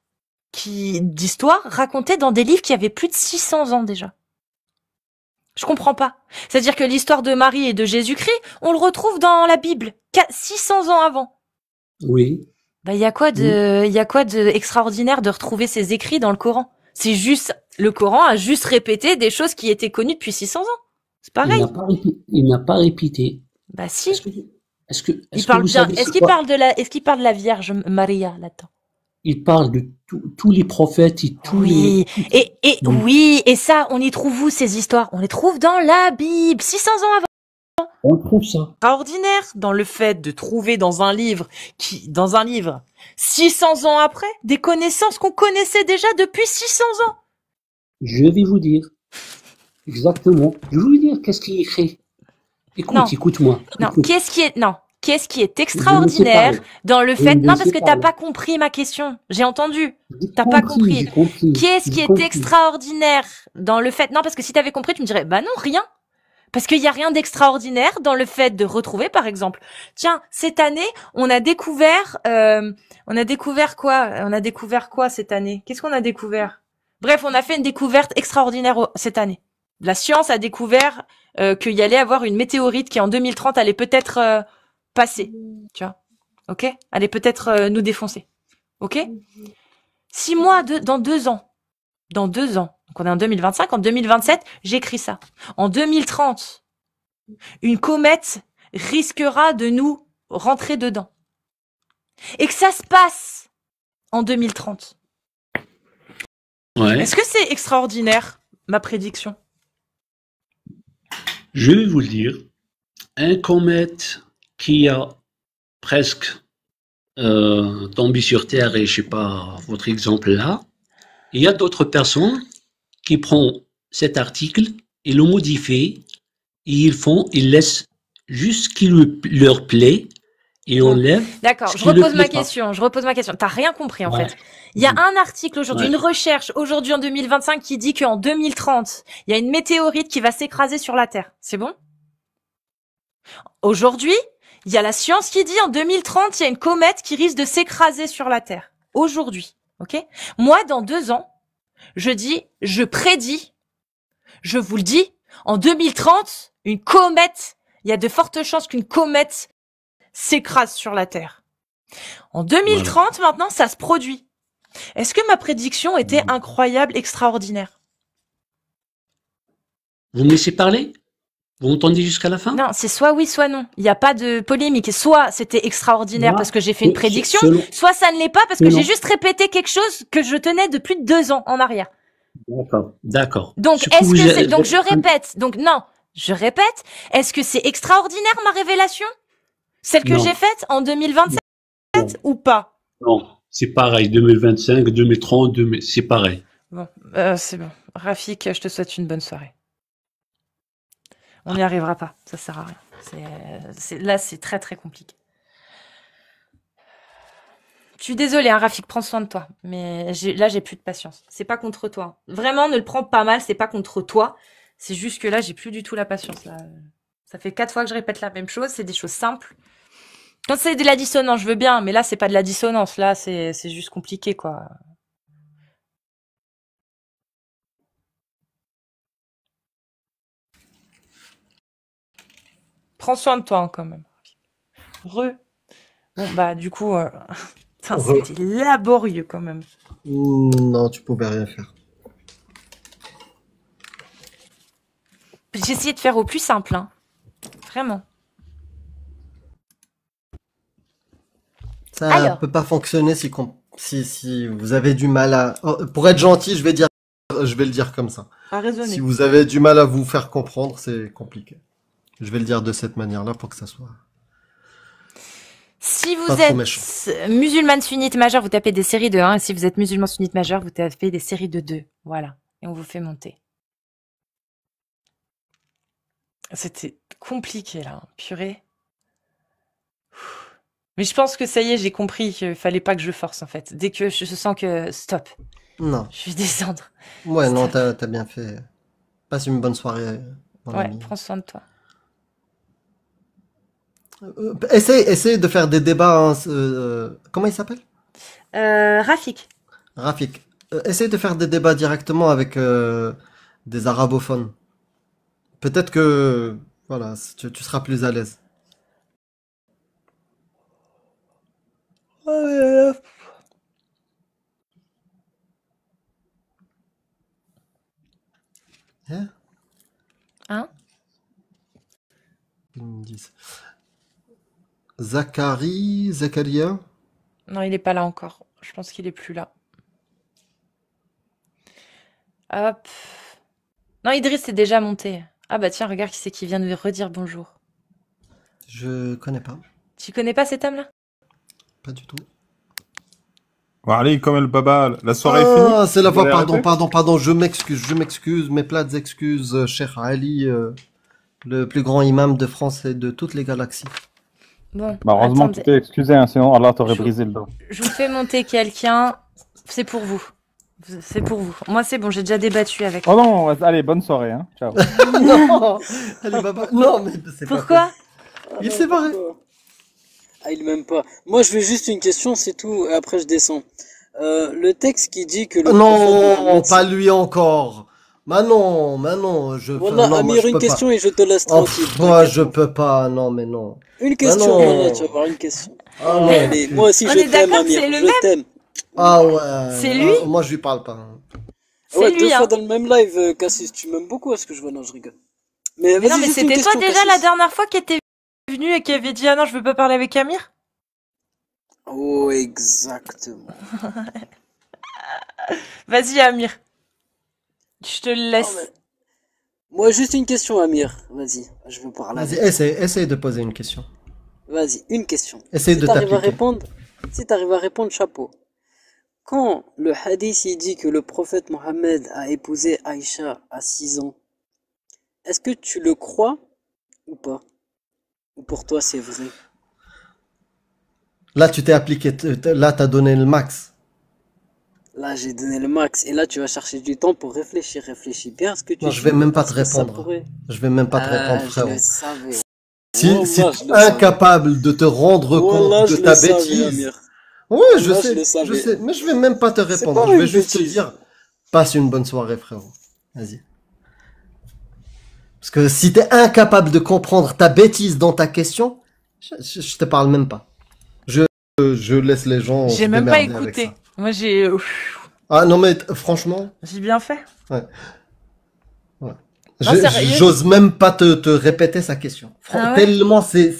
racontée dans des livres qui avaient plus de 600 ans déjà. Je comprends pas. C'est-à-dire que l'histoire de Marie et de Jésus-Christ, on le retrouve dans la Bible 600 ans avant. Oui. Bah, il y a quoi de extraordinaire de retrouver ces écrits dans le Coran? C'est juste, le Coran a juste répété des choses qui étaient connues depuis 600 ans. C'est pareil. Il n'a pas répété. Bah, si. Est-ce qu'il parle de la Vierge Maria, là-dedans? Il parle de tous les prophètes et tous oui. les... Oui, et ça, on y trouve où ces histoires? On les trouve dans la Bible, 600 ans avant. On trouve ça. Extraordinaire dans le fait de trouver dans un livre 600 ans après, des connaissances qu'on connaissait déjà depuis 600 ans. Je vais vous dire. Exactement. Je vais vous dire qu'est-ce qui est écrit. Écoute-moi. Non, qu'est-ce qui est extraordinaire dans le fait... Non, parce que t'as pas compris ma question. J'ai entendu. T'as pas compris. Qu'est-ce qui est extraordinaire dans le fait... Non, parce que si t'avais compris, tu me dirais, bah non, rien. Parce qu'il y a rien d'extraordinaire dans le fait de retrouver, par exemple. Tiens, cette année, on a découvert quoi? On a découvert quoi cette année? Qu'est-ce qu'on a découvert? Bref, on a fait une découverte extraordinaire cette année. La science a découvert qu'il y allait avoir une météorite qui en 2030 allait peut-être passer, tu vois, ok, allait peut-être nous défoncer, ok. 6 mois dans 2 ans, donc on est en 2025, en 2027, j'écris ça. En 2030, une comète risquera de nous rentrer dedans, et que ça se passe en 2030. Ouais. Est-ce que c'est extraordinaire, ma prédiction? Je vais vous le dire. Un comète qui a presque tombé sur terre et je sais pas votre exemple là. Il y a d'autres personnes qui prennent cet article et le modifient et ils laissent juste ce qui leur plaît et enlèvent D'accord, ce je qui ne repose plaît ma pas. question, je repose ma question. T'as rien compris en Ouais. fait. Il y a un article aujourd'hui, Ouais. une recherche aujourd'hui en 2025 qui dit qu'en 2030, il y a une météorite qui va s'écraser sur la Terre. C'est bon? Aujourd'hui, il y a la science qui dit en 2030, il y a une comète qui risque de s'écraser sur la Terre. Aujourd'hui, ok? Moi, dans 2 ans, je prédis, je vous le dis, en 2030, une comète, il y a de fortes chances qu'une comète s'écrase sur la Terre. En 2030, maintenant, ça se produit. Est-ce que ma prédiction était incroyable, extraordinaire? Vous me laissez parler? Vous m'entendez jusqu'à la fin? Non, c'est soit oui, soit non. Il n'y a pas de polémique. Soit c'était extraordinaire Moi, parce que j'ai fait une prédiction, selon- soit ça ne l'est pas parce que selon- j'ai juste répété quelque chose que je tenais de plus de 2 ans en arrière. D'accord. Donc, Ce que est-ce vous que avez- c'est, donc je répète. Donc non, je répète. Est-ce que c'est extraordinaire ma révélation? Celle que Non. j'ai faite en 2027 ou pas? Non, c'est pareil. 2025, 2030, c'est pareil. Bon, c'est bon. Rafik, je te souhaite une bonne soirée. On n'y arrivera pas, ça sert à rien. Là, c'est très très compliqué. Je suis désolée, hein, Rafik, prends soin de toi. Mais là, j'ai plus de patience. C'est pas contre toi. Vraiment, ne le prends pas mal, c'est pas contre toi. C'est juste que là, j'ai plus du tout la patience. Là. Ça fait 4 fois que je répète la même chose, c'est des choses simples. Quand c'est de la dissonance, je veux bien, mais là, c'est pas de la dissonance. Là, c'est juste compliqué, quoi. Prends soin de toi, hein, quand même. Bon, bah, du coup, putain, c'était laborieux, quand même. Non, tu pouvais rien faire. J'ai essayé de faire au plus simple, hein. Vraiment. Ça Alors. peut pas fonctionner si vous avez du mal à... Oh, pour être gentil, je vais le dire comme ça. À raisonner. Si vous avez du mal à vous faire comprendre, c'est compliqué. Je vais le dire de cette manière-là pour que ça soit... Si vous Pas trop êtes méchant. musulmane sunnite majeur, vous tapez des séries de 1. Et si vous êtes musulman sunnite majeur, vous tapez des séries de 2. Voilà. Et on vous fait monter. C'était compliqué, là. Purée. Mais je pense que ça y est, j'ai compris qu'il fallait pas que je force, en fait. Dès que je sens que... Stop. Non. Je vais descendre. Ouais, non, Stop. t'as bien fait. Passe une bonne soirée, mon Ouais, ami. prends soin de toi. Essaye de faire des débats. Hein, comment il s'appelle? Rafik. Rafik. Essaye de faire des débats directement avec des arabophones. Peut-être que voilà, tu seras plus à l'aise. Hein? Hein? Ils me disent. Zakaria? Non, il est pas là encore. Je pense qu'il est plus là. Hop. Non, Idriss est déjà monté. Ah bah tiens, regarde qui c'est qui vient de redire bonjour. Je connais pas. Tu connais pas cet homme-là? Pas du tout. Bon, allez, comme le baba, la soirée est finie. Ah, c'est la Vous fois, allez pardon, arrêter je m'excuse, mes plates excuses, cher Ali, le plus grand imam de France et de toutes les galaxies. Bon, Bah, heureusement que attendez. tu t'es excusé, hein, sinon Allah t'aurait Je- brisé le dos. Je vous fais monter quelqu'un. C'est pour vous. C'est pour vous. Moi, c'est bon, j'ai déjà débattu avec. Oh non, allez, bonne soirée, hein. Ciao. Non, allez, baba. Non, mais c'est pas Pourquoi? Il s'est barré. Ah, il m'aime pas. Moi, je veux juste une question, c'est tout, et après je descends. Le texte qui dit que le prophète Non, Mohammed- pas lui encore. non, Voilà, non, moi, Amir, je une peux question et je te laisse pas. Oh, tranquille. moi, t'inquiète je pas. peux pas, non, mais non. Une question, non. voilà, tu vas voir une question. Ah, non. Allez, moi aussi On je est t'aime, d'accord que Amir, c'est le je même. t'aime. Ah ouais. C'est lui Moi, je lui parle pas. C'est Ouais, lui, deux hein. fois dans le même live, Cassis, tu m'aimes beaucoup, est-ce que je vois? Non, je rigole. Mais Mais non, vas-y, mais juste une c'était toi question, déjà Cassis. la dernière fois qui était venu et qui avait dit ah non, je veux pas parler avec Amir. Oh, exactement. Vas-y, Amir. Je te le laisse. Oh, mais- Moi, juste une question, Amir. Vas-y, je veux parler Vas-y, avec toi. essaye de poser une question. Vas-y, une question. Essaye Si de t'arrives à t'appliquer. répondre, si t'arrives à répondre, chapeau. Quand le hadith il dit que le prophète Mohammed a épousé Aïcha à 6 ans, est-ce que tu le crois ou pas? Ou pour toi c'est vrai? Là, tu t'es appliqué. Là, t'as donné le max. Là j'ai donné le max et là tu vas chercher du temps pour réfléchir. Réfléchis bien à ce que tu Non, je vais dis même pas parce te que ça répondre. pourrait. Je vais même pas te répondre, Ah, je frérot. le savais. Si Wallah, tu je es le savais. incapable de te rendre Wallah, compte de je ta le savais, bêtise. Amir. Oui, je Wallah, je le sais, savais. mais je vais même pas te C'est répondre. pas Je vais une juste te bêtise. dire, passe une bonne soirée, frérot. Vas-y. Parce que si t'es incapable de comprendre ta bêtise dans ta question, je te parle même pas. Je laisse les gens se J'ai même pas démerder avec écouté. ça. Moi, j'ai Ah non, mais franchement, j'ai bien fait. ouais. Non, sérieux. J'ose même pas te répéter sa question. Ah ouais? Tellement c'est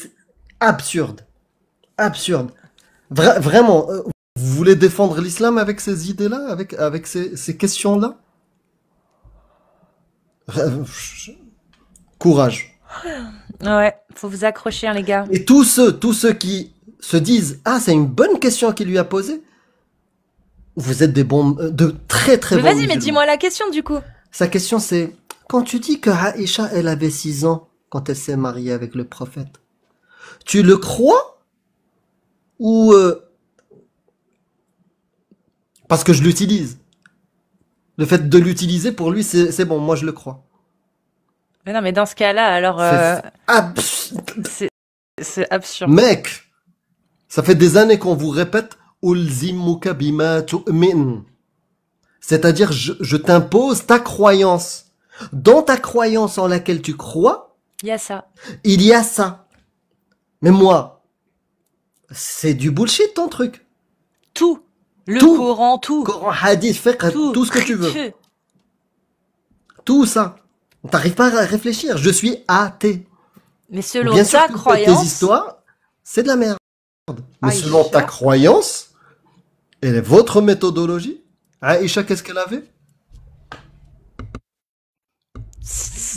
absurde. Absurde. Vraiment, vous voulez défendre l'islam avec ces idées-là, avec ces questions-là? Courage. Ouais, faut vous accrocher, hein, les gars. Et tous ceux qui se disent, ah, c'est une bonne question qu'il lui a posée, vous êtes de très très Mais bons vas-y, mais musulmans. dis-moi la question, du coup. Sa question c'est, quand tu dis que Aïcha, elle avait 6 ans quand elle s'est mariée avec le prophète, tu le crois? Ou parce que je l'utilise. Le fait de l'utiliser, pour lui, c'est bon, moi je le crois. Mais non, mais dans ce cas-là, alors, c'est absurde. Mec, ça fait des années qu'on vous répète Ulzimuka bima tu'min. C'est-à-dire, je t'impose ta croyance. Dans ta croyance en laquelle tu crois, Il y a ça. il y a ça. Mais moi, c'est du bullshit ton truc. Tout. Le Tout. Coran, tout. Coran, hadith, fiqh, tout ce que tu veux. Tout ça. T'arrives pas à réfléchir. Je suis athée. Mais selon Bien sûr ta que croyance, tes histoires, c'est de la merde. Mais Aïcha. selon ta croyance et votre méthodologie, Aïcha, qu'est-ce qu'elle avait?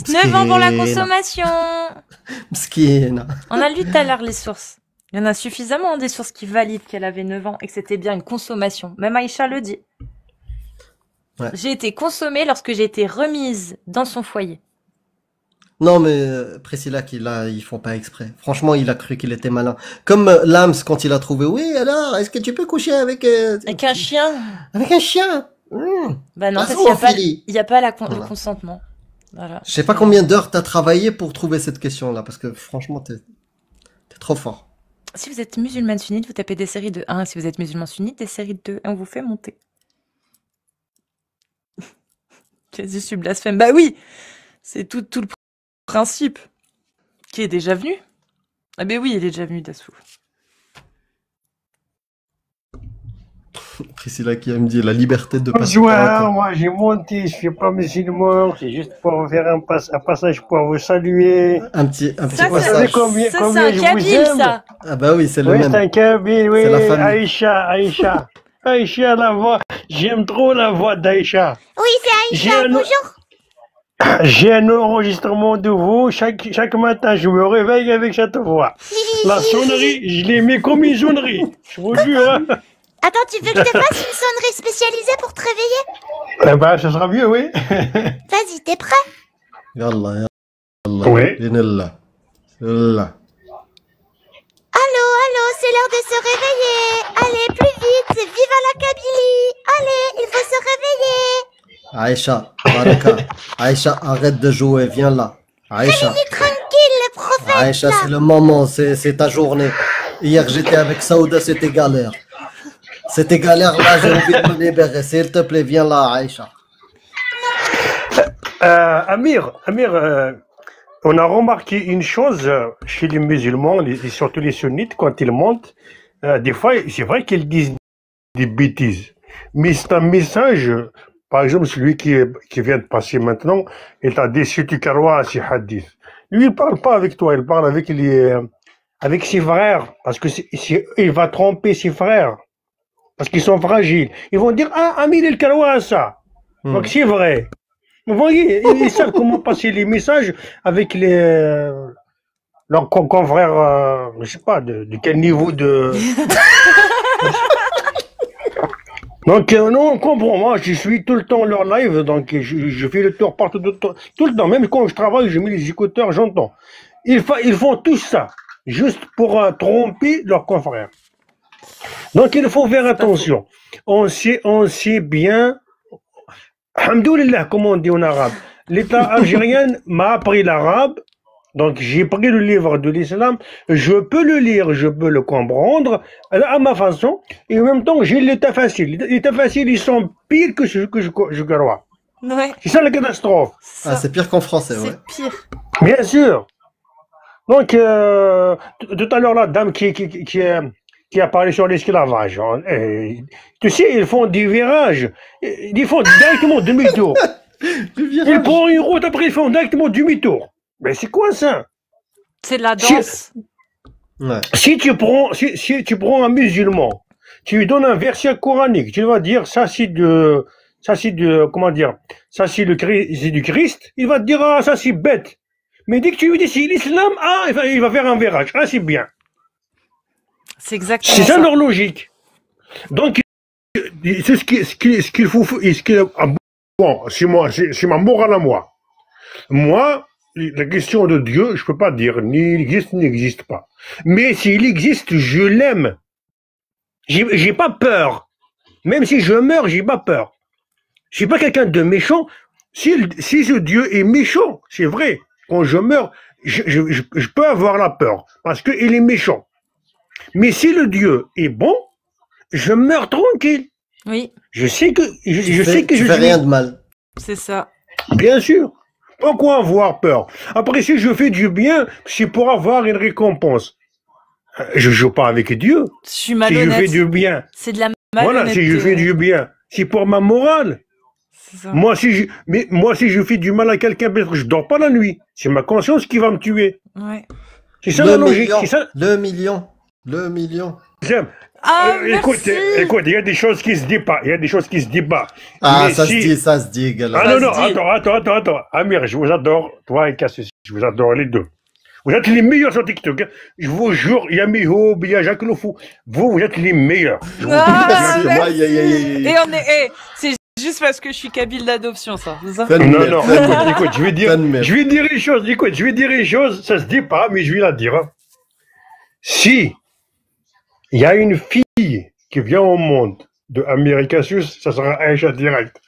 9 ans pour la Mskina. consommation. Mskina. On a lu tout à l'heure les sources. Il y en a suffisamment, hein, des sources qui valident qu'elle avait 9 ans et que c'était bien une consommation. Même Aïcha le dit. Ouais. J'ai été consommée lorsque j'ai été remise dans son foyer. Non, mais Priscilla, ils font pas exprès. Franchement, il a cru qu'il était malin. Comme Lams, quand il a trouvé, oui, alors, est-ce que tu peux coucher avec Avec un chien. avec un chien? Bah non, Ah, parce qu'il n'y a pas, zoophilie. il y a pas le Voilà. consentement. Voilà. Je sais pas combien d'heures t'as travaillé pour trouver cette question-là, parce que franchement, t'es trop fort. Si vous êtes musulmane sunnite, vous tapez des séries de 1. Si vous êtes musulman sunnite, des séries de 2. Et on vous fait monter. Quasi je suis blasphème. Bah oui, c'est tout le principe. Qui est déjà venu? Ah ben oui, il est déjà venu, Dassou. Priscilla qui me dit la liberté de passer par Bonjour, la moi j'ai monté, je suis pas musulman, c'est juste pour faire un passage pour vous saluer. un petit Ça, Vous c'est passage. savez combien, ça, combien c'est je un vous kabyle, aime? ça. Ah bah oui, c'est le Oui, c'est même. un kabyle, oui. C'est la famille. Aïcha. Aïcha, la voix. J'aime trop la voix d'Aïcha. Oui, c'est J'ai Aïcha, un, bonjour. j'ai un enregistrement de vous. Chaque matin, je me réveille avec cette voix. La sonnerie, je l'ai mis comme une sonnerie. Je vous jure. Hein. Attends, tu veux que je te fasse une sonnerie spécialisée pour te réveiller? Eh ben, ça sera mieux, oui. Vas-y, t'es prêt? Yallah, yallah. Oui. Binallah. Yallah. Allô, c'est l'heure de se réveiller. Allez, plus vite, vive à la Kabylie. Allez, il faut se réveiller. Aïcha, Baraka. Aïcha, arrête de jouer, viens là. Aïcha. Tranquille, le prophète, Aïcha, là. c'est le moment, c'est ta journée. Hier, j'étais avec Saouda, c'était galère. C'était galère, là, j'ai envie de me libérer. S'il te plaît, viens là, Aïcha. Amir, on a remarqué une chose chez les musulmans, et surtout les sunnites, quand ils montent, des fois, c'est vrai qu'ils disent des bêtises. Mais c'est un message, par exemple, celui qui vient de passer maintenant, il t'a dit, si tu crois à ces hadiths. Lui, il parle pas avec toi, il parle avec ses frères, parce que il va tromper ses frères, parce qu'ils sont fragiles. Ils vont dire, ah, Amir, il croit à ça. Donc c'est vrai. Vous voyez, ils savent comment passer les messages avec leurs confrères, je sais pas, de quel niveau de... Donc, non, on comprend. Moi, je suis tout le temps leur live, donc je fais le tour partout, tout le temps. Même quand je travaille, je mets les écouteurs, j'entends. Ils font tout ça, juste pour tromper leurs confrères. Donc, il faut faire C'est pas faux. attention. On sait bien, alhamdoulilah, comme on dit en arabe. L'État algérien m'a appris l'arabe, donc j'ai pris le livre de l'islam, je peux le lire, je peux le comprendre à ma façon, et en même temps j'ai l'état facile. L'état facile, ils sont pires que ce que je crois. Ouais, C'est ça la catastrophe. c'est Ah, ça. c'est pire qu'en français, ouais. C'est pire. Bien sûr. Donc, tout à l'heure, la dame qui a parlé sur l'esclavage, hein, tu sais, ils font des virages, ils font directement demi-tour. Le Ils virage. prennent une route, après ils font directement demi-tour. Mais c'est quoi ça? C'est de la Si, danse. Ouais. si tu prends un musulman, tu lui donnes un verset coranique, tu vas dire, comment dire, ça c'est c'est du Christ, il va te dire, ah, ça c'est bête. Mais dès que tu lui dis c'est l'islam, ah, il va faire un virage, ah, c'est bien. C'est C'est exactement ça ça. leur logique. Donc, c'est ce qu'il faut, bon, c'est ma morale à moi. Moi, la question de Dieu, je peux pas dire ni il existe ni n'existe pas. Mais s'il existe, je l'aime. J'ai pas peur. Même si je meurs, j'ai pas peur. Je suis pas quelqu'un de méchant. Si ce Dieu est méchant, c'est vrai. Quand je meurs, je peux avoir la peur parce qu'il est méchant. Mais si le Dieu est bon, je meurs tranquille. Oui, Je sais que je Tu sais que fais je suis rien de mal. c'est ça. bien sûr. Pourquoi avoir peur? Après, si je fais du bien, c'est pour avoir une récompense. Je joue pas avec Dieu. Je suis Si je malhonnête. fais du bien, C'est de la voilà, si je fais malhonnêteté. du bien, c'est pour ma morale. C'est ça. Moi, si je fais du mal à quelqu'un, parce que je dors pas la nuit, c'est ma conscience qui va me tuer. Ouais. C'est ça Le la logique. million. C'est ça. Le million. Le million. J'aime. Ah, Écoute, merci. il y a des choses qui se disent pas. Il y a des choses qui se disent pas. Ah, Mais ça si- se dit, Gala. Ah Ça non, se non, dit. attends. Amir, je vous adore. Toi et Cassis, je vous adore les deux. Vous êtes les meilleurs sur TikTok. Hein. Je vous jure, il y a Miho, il y a Jacques Lefou. Vous êtes les meilleurs. Je vous Ah, Merci. merci. Ouais, Et on est, c'est juste parce que je suis kabyle d'adoption, ça. C'est ça? Non, écoute, je vais dire les choses, ça se dit pas, mais je vais la dire. Hein. Si il y a une fille qui vient au monde de Americasus, ça sera Aïcha direct.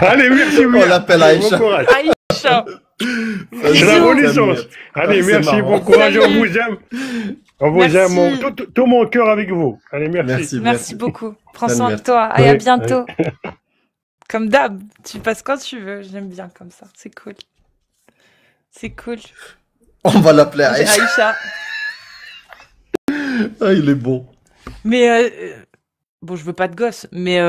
Allez, merci, On l'appelle Aïcha. Bon courage. Aïcha. C'est la Bisous. renaissance. Allez, C'est merci, marrant. bon courage, on Salut. vous aime. On vous Merci. aime, tout mon cœur avec vous. Allez, merci. Merci beaucoup. Prends Salut, soin de merci. toi. Et à Oui, bientôt. Comme d'hab, tu passes quand tu veux. J'aime bien comme ça. C'est cool. C'est cool. On va l'appeler Aïcha. Aïcha. Ah, il est bon. Mais bon, je veux pas de gosse. Mais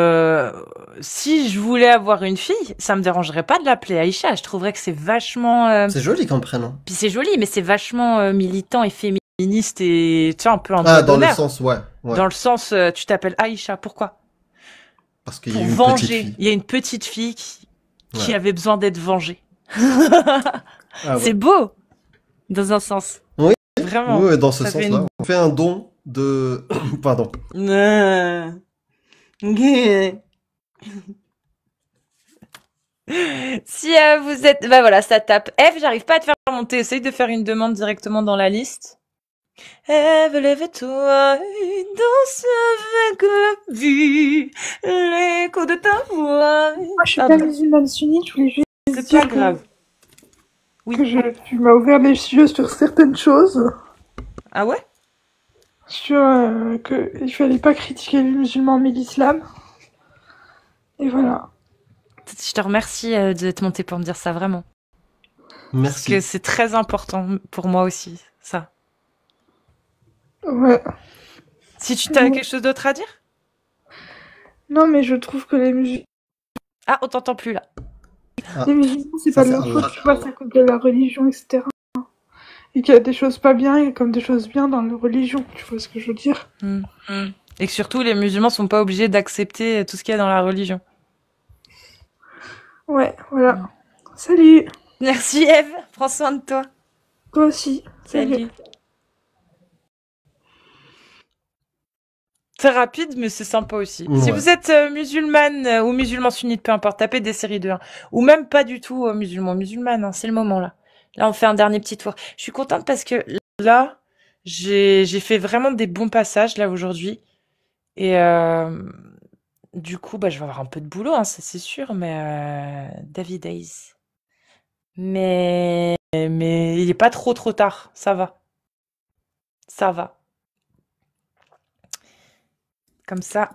si je voulais avoir une fille, ça me dérangerait pas de l'appeler Aïcha. Je trouverais que c'est vachement. C'est joli comme prénom. Puis c'est joli, mais c'est vachement militant et féministe et tu vois un peu un Ah, doigt dans le d'honneur. sens, ouais. Dans le sens, tu t'appelles Aïcha. Pourquoi? Parce qu'il y a Pour une venger. petite fille. Il y a une petite fille qui Ouais. avait besoin d'être vengée. Ah, ouais. C'est beau, dans un sens. Oui. Vraiment. Oui, dans ce Ça fait sens-là. une- On fait un don de... Pardon. Si vous êtes... Bah voilà, ça tape. Eve, j'arrive pas à te faire monter. Essaye de faire une demande directement dans la liste. Eve, lève-toi et danse avec la vie. L'écho de ta voix. Moi, je suis Pardon. pas musulmane sunnite, je voulais juste C'est dire pas grave. Oui. que tu m'as ouvert les yeux sur certaines choses, Ah ouais? sur qu'il fallait pas critiquer les musulmans mais l'islam. Et voilà. Je te remercie d'être monté pour me dire ça, vraiment. Parce Merci. que c'est très important pour moi aussi, ça. Ouais. Si tu as quelque chose d'autre à dire? Non, mais je trouve que les Ah, on t'entend plus là. musulmans, c'est Ça, pas de leur c'est faute, Allah. tu vois, c'est à cause de la religion, etc. Et qu'il y a des choses pas bien et comme des choses bien dans la religion, tu vois ce que je veux dire? Et que surtout, les musulmans sont pas obligés d'accepter tout ce qu'il y a dans la religion. Ouais, voilà. Salut! Merci Eve, prends soin de toi. Toi aussi. Salut. C'est rapide, mais c'est sympa aussi. Ouais. Si vous êtes musulmane ou musulman sunnite, peu importe, tapez des séries de 1. Ou même pas du tout musulmane, hein, c'est le moment là. Là, on fait un dernier petit tour. Je suis contente parce que là, j'ai fait vraiment des bons passages là aujourd'hui. Et du coup, bah, je vais avoir un peu de boulot, hein, ça c'est sûr, mais David Hayes. Mais il est pas trop tard, ça va. Ça va. Comme ça.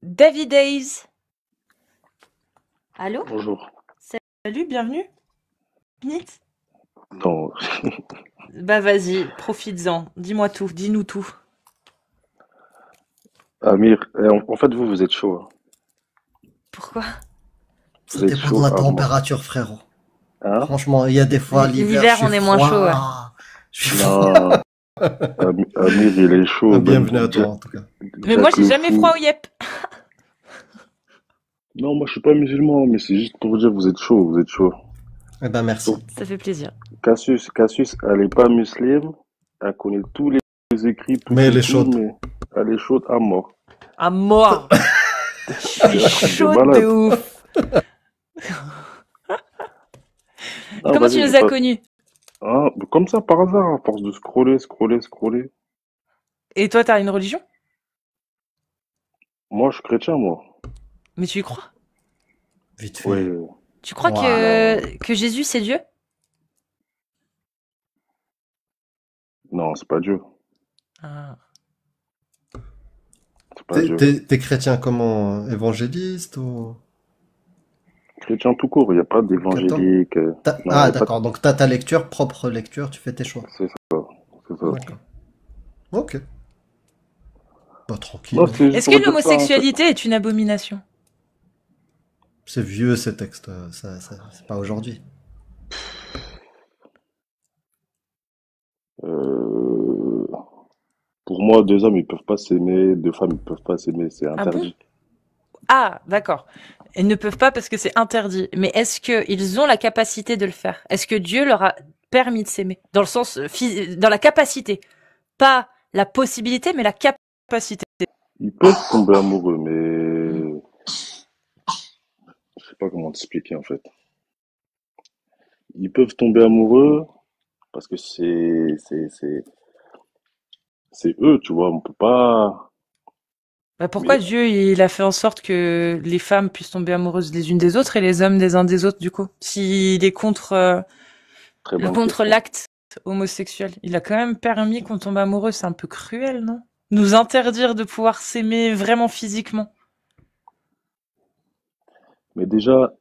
David Hayes. Allô? Bonjour. Salut, bienvenue. Nit. Non, Bah vas-y, profites-en. Dis-moi tout, dis-nous tout. Amir, en fait, vous êtes chaud. Hein. Pourquoi? Ça Vous êtes dépend chaud de la à mort. température, frérot. Hein? Franchement, il y a des fois, l'hiver, L'hiver, je suis on est moins froid. chaud, ouais. Je suis froid. Non, Amir, il est chaud. Bienvenue à toi, en tout cas. Mais moi, Jack j'ai le jamais fou. froid au yep. Non, moi, je suis pas musulman, mais c'est juste pour vous dire, vous êtes chaud, vous êtes chaud. Eh ben, merci. Ça fait plaisir. Cassius, elle est pas musulmane, elle connaît tous les écrits, tout, Mais elle est tout, chaude. mais elle est chaude à mort. À mort. Je suis chaude de ouf. Ah, Comment tu vas-y, les as pas- connus? Ah, comme ça, par hasard, à force de scroller. Et toi, t'as une religion? Moi, je suis chrétien, moi. Mais tu y crois? Vite fait. Ouais. Tu crois Voilà. que Jésus, c'est Dieu? Non, c'est pas Dieu. Ah. C'est pas Dieu. T'es chrétien comment? Évangéliste ou... Chrétien tout court, il n'y a pas d'évangélique. Non, Ah, y a pas de- d'accord. Donc, t'as ta lecture, propre lecture, tu fais tes choix. C'est ça. D'accord. Ok. Pas tranquille. Non, hein. c'est juste Est-ce pour que dire ça, l'homosexualité est une abomination? C'est vieux, ces textes. C'est pas aujourd'hui. Pour moi, deux hommes, ils peuvent pas s'aimer, deux femmes, ils peuvent pas s'aimer, c'est bon? interdit. Ah, d'accord. Ils ne peuvent pas parce que c'est interdit. Mais est-ce qu'ils ont la capacité de le faire? Est-ce que Dieu leur a permis de s'aimer? Dans le sens, dans la capacité. Pas la possibilité, mais la capacité. Ils peuvent tomber amoureux, mais je sais pas comment t'expliquer en fait. Ils peuvent tomber amoureux parce que c'est eux, tu vois, on peut pas. Bah, pourquoi Mais Dieu, il a fait en sorte que les femmes puissent tomber amoureuses les unes des autres et les hommes des uns des autres, du coup? S'il est contre très bonne contre question. l'acte homosexuel, il a quand même permis qu'on tombe amoureux. C'est un peu cruel, non? Nous interdire de pouvoir s'aimer vraiment physiquement. Mais déjà,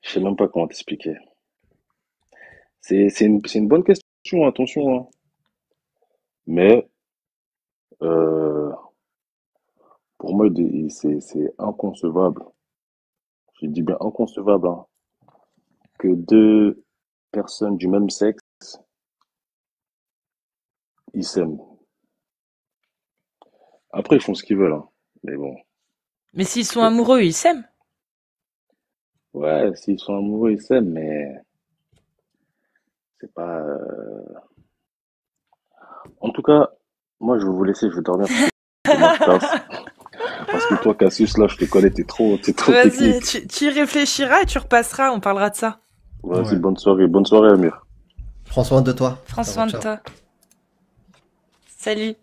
je sais même pas comment t'expliquer. C'est une bonne question, attention, hein. Mais pour moi, c'est inconcevable. Je dis bien inconcevable, hein, que deux personnes du même sexe, ils s'aiment. Après, ils font ce qu'ils veulent, hein. Mais bon. Mais s'ils sont amoureux, ils s'aiment. Ouais, s'ils sont amoureux, ils s'aiment, mais c'est pas. En tout cas, moi, je vais vous laisser, je vais dormir parce que moi, je tasse. Parce que toi, Cassius, là, je te connais, t'es trop Vas-y, technique. tu y réfléchiras et tu repasseras, on parlera de ça. Vas-y, Ouais. bonne soirée, Amir. Prends soin de toi. Prends soin de Ciao. toi. Salut.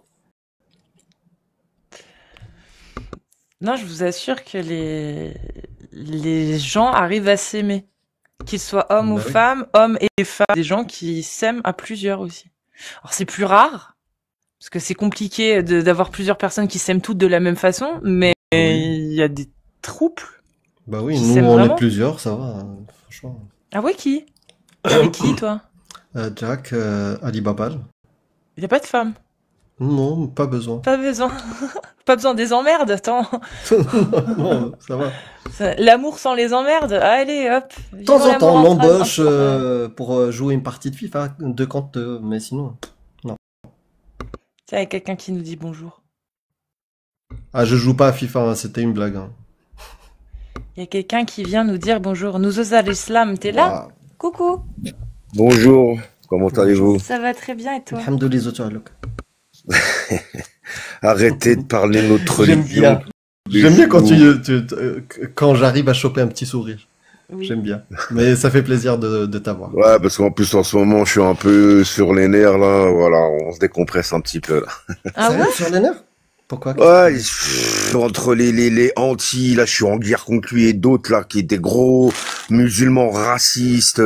Non, je vous assure que les gens arrivent à s'aimer. Qu'ils soient hommes ou Bah oui. femmes, hommes et femmes. Des gens qui s'aiment à plusieurs aussi. Alors c'est plus rare, parce que c'est compliqué d'avoir plusieurs personnes qui s'aiment toutes de la même façon, mais Oui. il y a des trouples. Bah oui, Qui nous, s'aiment on vraiment est plusieurs, ça va, hein, franchement. Ah ouais, qui? Avec qui, toi? Jack, Ali Babal. Il n'y a pas de femme. Non, pas besoin. Pas besoin. Pas besoin des emmerdes, attends. Non, ça va. L'amour sans les emmerdes. Allez, hop. De temps en Vivons temps, on l'amour entre l'embauche amis. pour jouer une partie de FIFA, 2 contre 2, mais sinon, non. Tiens, il y a quelqu'un qui nous dit bonjour. Ah, je joue pas à FIFA, hein, c'était une blague. Hein. Il y a quelqu'un qui vient nous dire bonjour. Nous à l'islam, t'es là? Waouh. Coucou. Bonjour, comment Bonjour. allez-vous? Ça va très bien et toi? Alhamdoulilah, Ta'alouk. Arrêtez de parler de notre J'aime religion. bien. J'aime bien quand Laissez-nous. quand j'arrive à choper un petit sourire. Oui. J'aime bien. Mais ça fait plaisir de t'avoir. Ouais, parce qu'en plus en ce moment je suis un peu sur les nerfs là, voilà, on se décompresse un petit peu là. Ah Sérieux, ouais? sur les nerfs? Pourquoi? Qu'est-ce qui Ouais, t'arrive? entre les anti, là je suis en guerre contre lui et d'autres là qui des gros musulmans racistes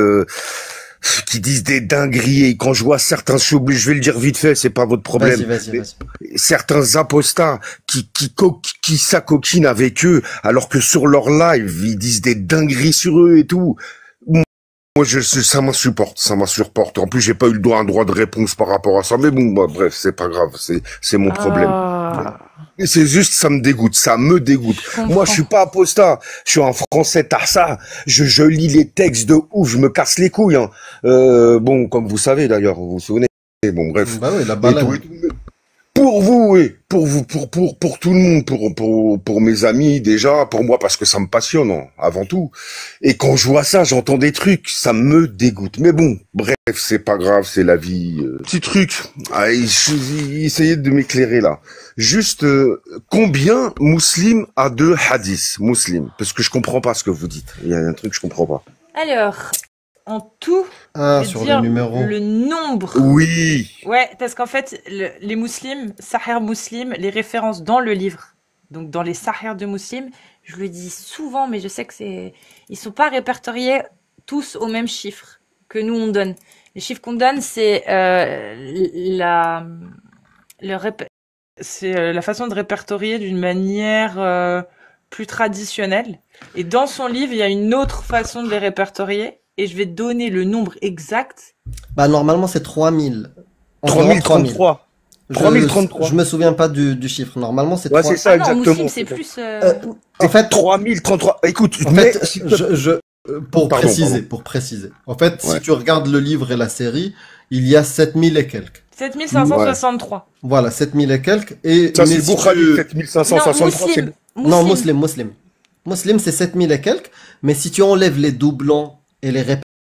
qui disent des dingueries et quand je vois certains, je vais le dire vite fait, c'est pas votre problème. Mais Vas-y. certains apostats qui s'acoquinent avec eux alors que sur leur live ils disent des dingueries sur eux et tout. Moi, ça m'insupporte. En plus, j'ai pas eu un droit de réponse par rapport à ça. Mais bon, bah, bref, c'est pas grave. C'est mon problème. Ah, Et c'est juste, ça me dégoûte. je Moi, je suis comprends. pas apostat. Je suis un français tarsa. Je lis les textes de ouf. Je me casse les couilles, hein. Bon, comme vous savez, d'ailleurs. Vous vous souvenez? Bon, bref. Bah oui, la Et tout, balade. et tout. Pour vous, oui. Pour tout le monde, pour mes amis, déjà, pour moi, parce que ça me passionne, hein, avant tout. Et quand je vois ça, j'entends des trucs, ça me dégoûte. Mais bon, bref, c'est pas grave, c'est la vie. Petit truc, essayez de m'éclairer là. Juste, combien Muslim a de hadiths, Muslim? Parce que je comprends pas ce que vous dites. Il y a un truc que je comprends pas. Alors, en tout, Ah, je vais sur les dire numéros. le nombre. Oui. Ouais, parce qu'en fait, les musulmans, Sahih Muslim, les références dans le livre, donc dans les Sahih de Muslim, je le dis souvent, mais je sais que ils sont pas répertoriés tous au même chiffre que nous on donne. Les chiffres qu'on donne, c'est la façon de répertorier d'une manière plus traditionnelle. Et dans son livre, il y a une autre façon de les répertorier. Et je vais te donner le nombre exact. Bah, normalement, c'est 3000. Environ 3000. 3033. 3033. Je me souviens pas du chiffre. Normalement, c'est Ouais, 3. c'est ça, Ah non, exactement. Muslim, c'est plus... En fait, 3033. Écoute, en mais, fait, pour Pardon, préciser. En fait, Ouais. si tu regardes le livre et la série, il y a 7000 et quelques. 7563. Voilà, 7000 et quelques. Et, ça mais c'est si Bukhari, tu- 7563, c'est Muslim. Non, Muslim. Muslim, c'est 7000 et quelques. Mais si tu enlèves les doublons et les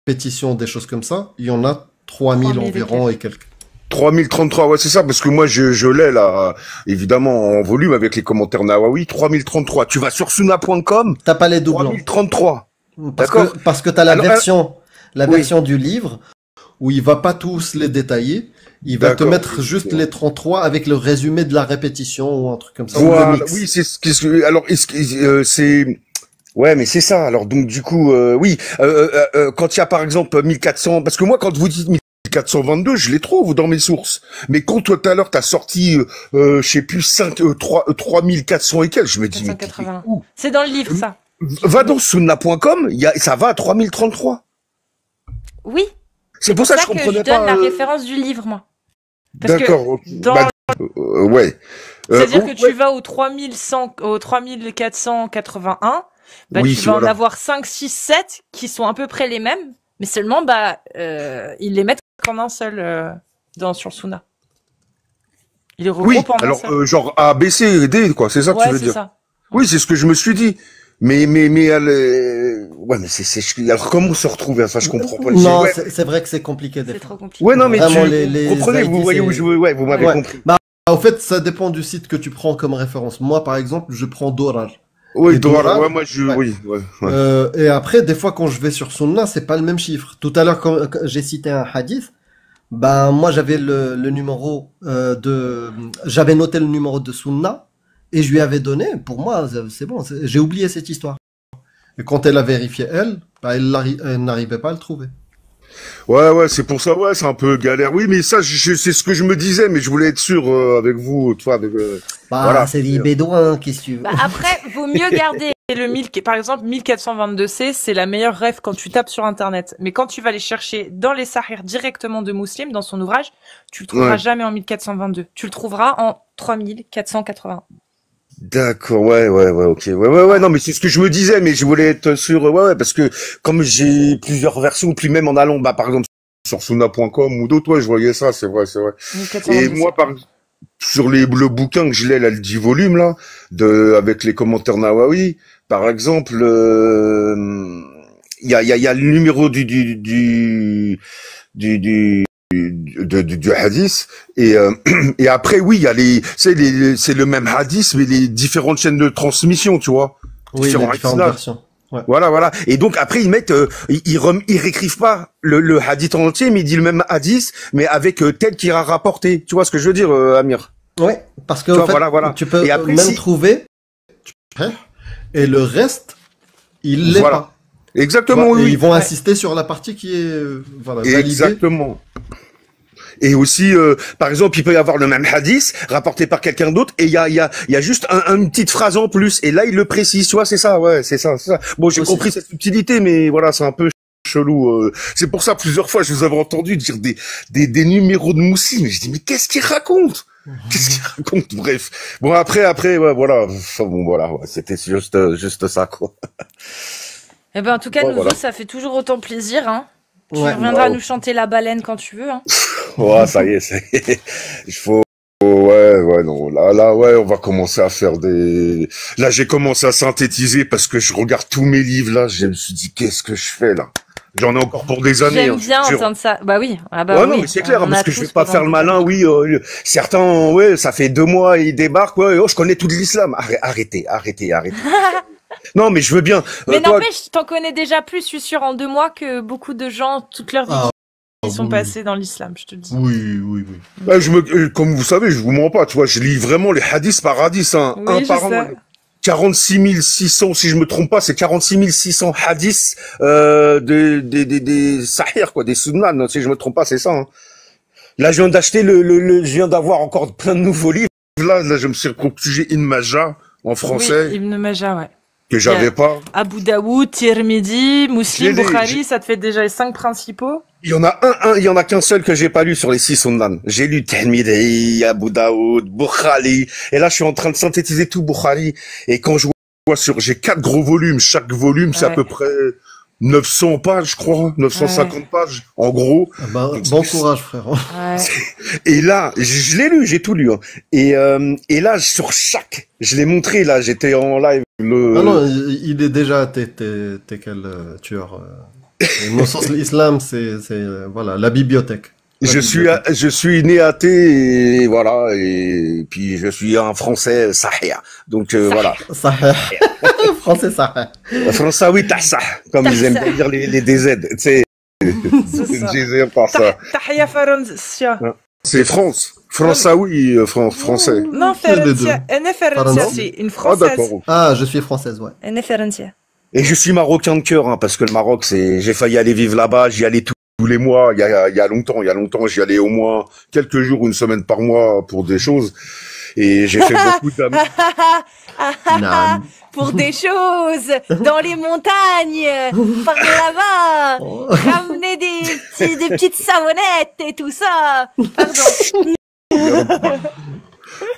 répétitions, des choses comme ça, il y en a 3000 3000 et environ et quelques. 3033, ouais, c'est ça, parce que moi, je l'ai, là, évidemment, en volume, avec les commentaires Nawawi, 3033. Tu vas sur sunna.com, T'as pas les doublons. 3033. D'accord. Parce que t'as la Alors, oui. version du livre où il va pas tous les détailler. Il va te D'accord. mettre juste les 33 avec le résumé de la répétition ou un truc comme ça. ou le Voilà, mix. oui, c'est ce que, alors, c'est, ouais, mais c'est ça. Alors, donc, du coup, oui, quand il y a, par exemple, 1400, parce que moi, quand vous dites 1422, je les trouve dans mes sources. Mais quand toi, tout à l'heure, t'as sorti, je sais plus, 3400 et quelques, je me dis, mais 481. C'est dans le livre, ça. va dans sunna.com, ça va à 3033. Oui. C'est pour ça que je comprenais je donne pas. la référence du livre, moi. Parce D'accord. que Ok. dans... Bah, ouais. C'est-à-dire que ouais. tu vas au 3481, bah, Oui, tu vas en voilà. avoir 5, 6, 7 qui sont à peu près les mêmes, mais seulement, ils les mettent qu'en un seul sur Sunna. Ils les Oui, regroupent en un alors, seul. genre A, B, C et D, quoi. C'est ça que Ouais, tu veux c'est dire? ça. Oui, c'est ce que je me suis dit. Mais ouais, mais alors comment se retrouver à ça? Je comprends pas. Non, Ouais. c'est vrai que c'est compliqué des C'est fois. trop compliqué. Ouais, non, mais Vraiment, tu les comprenez, vous ID, voyez où c'est- je veux, ouais, vous m'avez Ouais. compris. Bah, en fait, ça dépend du site que tu prends comme référence. Moi, par exemple, je prends Dorar. Oui, Et Dorar, ouais, moi, ouais. oui, ouais. Et après, des fois, quand je vais sur Sunna, c'est pas le même chiffre. Tout à l'heure, quand j'ai cité un hadith, ben, moi, j'avais le numéro j'avais noté le numéro de Sunna et je lui avais donné. Pour moi, c'est bon. J'ai oublié cette histoire. Et quand elle a vérifié, elle n'arrivait pas à le trouver. Ouais, c'est pour ça, ouais, c'est un peu galère. Oui, mais ça, c'est ce que je me disais, mais je voulais être sûr, avec vous, toi, avec, Bah, voilà. c'est des bédouins, qu'est-ce que tu veux. Bah, après, vaut mieux garder le 1000, par exemple, 1422C, c'est la meilleure ref quand tu tapes sur Internet. Mais quand tu vas les chercher dans les Sahih directement de Muslim, dans son ouvrage, tu le trouveras Ouais. jamais en 1422. Tu le trouveras en 3480. D'accord, ouais, ok, ouais, non, mais c'est ce que je me disais, mais je voulais être sûr, ouais, parce que comme j'ai plusieurs versions, puis même en allant, bah, par exemple, sur sunna.com ou d'autres, ouais, je voyais ça, c'est vrai. Et 1422. moi, sur le bouquin que je l'ai, là, le 10 volumes, là, avec les commentaires Nawawi, Par exemple, il y a le numéro du hadith et après oui il y a c'est le même hadith mais les différentes chaînes de transmission, tu vois, Oui, les différentes isnads. versions. Ouais. Voilà et donc après ils mettent ils réécrivent pas le hadith en entier mais ils disent le même hadith mais avec tel qui a rapporté, tu vois ce que je veux dire, Amir? Ouais, parce que Tu en vois, fait, voilà tu peux et après même trouver et le reste, il l'est voilà pas. exactement, Et oui ils vont insister sur la partie qui est validée. exactement. Et aussi, par exemple, il peut y avoir le même hadith rapporté par quelqu'un d'autre, et il y a juste une petite phrase en plus, et là il le précise, tu vois, c'est ça. Bon, j'ai Aussi. compris cette subtilité, mais voilà, c'est un peu chelou. C'est pour ça plusieurs fois je vous avais entendu dire des numéros de Moussi, mais je dis mais qu'est-ce qu'il raconte? Qu'est-ce qu'il raconte? Bref. Bon après, ouais, voilà. Enfin, bon voilà, ouais, c'était juste ça quoi. Eh ben, en tout cas, Bon, nous, voilà. ça fait toujours autant plaisir, hein. Tu Ouais. reviendras Wow. nous chanter la baleine quand tu veux, hein. Ouais, ça y est. Il faut. Ouais, non. Là, ouais, on va commencer à faire des. Là, j'ai commencé à synthétiser parce que je regarde tous mes livres là. Je me suis dit, qu'est-ce que je fais là? J'en ai encore pour des années. J'aime Hein, bien je te jure. entendre ça. Bah oui. Ah bah Ouais, oui. non, mais c'est clair, On parce a que je vais tous pas pendant faire le des malin, années. oui, certains, ouais, ça fait 2 mois, ils débarquent, ouais, je connais tout de l'islam. Arrêtez. Non, mais je veux bien, Mais toi, n'empêche, t'en connais déjà plus, je suis sûre, en 2 mois que beaucoup de gens, toute leur vie, Ah, ils sont oui. passés dans l'islam, je te le dis. Oui. bah, comme vous savez, je vous mens pas, tu vois, je lis vraiment les hadiths par hadith, hein, Oui, un je par un. sais. 46 600, si je me trompe pas, c'est 46 600 hadiths, des sahih, quoi, des sunan, si je me trompe pas, c'est ça, hein. Là, je viens d'acheter je viens d'avoir encore plein de nouveaux livres. Là, je me suis recopigé Ibn Majah en français, Oui, Ibn Majah, ouais. que j'avais pas. Abu Daoud, Tirmidhi, Muslim, J'ai les- Bukhari, ça te fait déjà les 5 principaux. Il y en a qu'un seul que j'ai pas lu sur les 6 sunan. J'ai lu Tirmidhi, Abu Daoud, Bukhari. Et là, je suis en train de synthétiser tout Bukhari. Et quand je vois j'ai 4 gros volumes. Chaque volume, c'est à Ouais. peu près 900 pages, je crois. 950 pages, en gros. Ah bah, Donc, bon courage, frère. Ouais. Et là, je l'ai lu, j'ai tout lu, hein. Et là, sur chaque, je l'ai montré, là, j'étais en live, Ah non, il est déjà, t'es quel tueur. Non, sens l'islam, c'est voilà, la bibliothèque. Je suis né athée, et voilà, et puis je suis un Français sahih. Donc, voilà. Sahih. Français sahih. Françaoui tahsah, comme ils aiment bien dire les DZ, tu sais. J'aime pas ça. Tahia Faransia. C'est France. Françaoui, français. Non, Faransia. Ene Faransia, Pardon c'est une Ah, française. d'accord. Ah, je suis française, ouais. Ene Faransia. Et je suis marocain de cœur, hein, parce que le Maroc, j'ai failli aller vivre là-bas, j'y allais tous les mois, il y a longtemps, j'y allais au moins quelques jours, une semaine par mois pour des choses. Et j'ai fait beaucoup d'amis. Naam. Pour des choses dans les montagnes, par là-bas, Oh. ramener des petites savonnettes et tout ça. Pardon.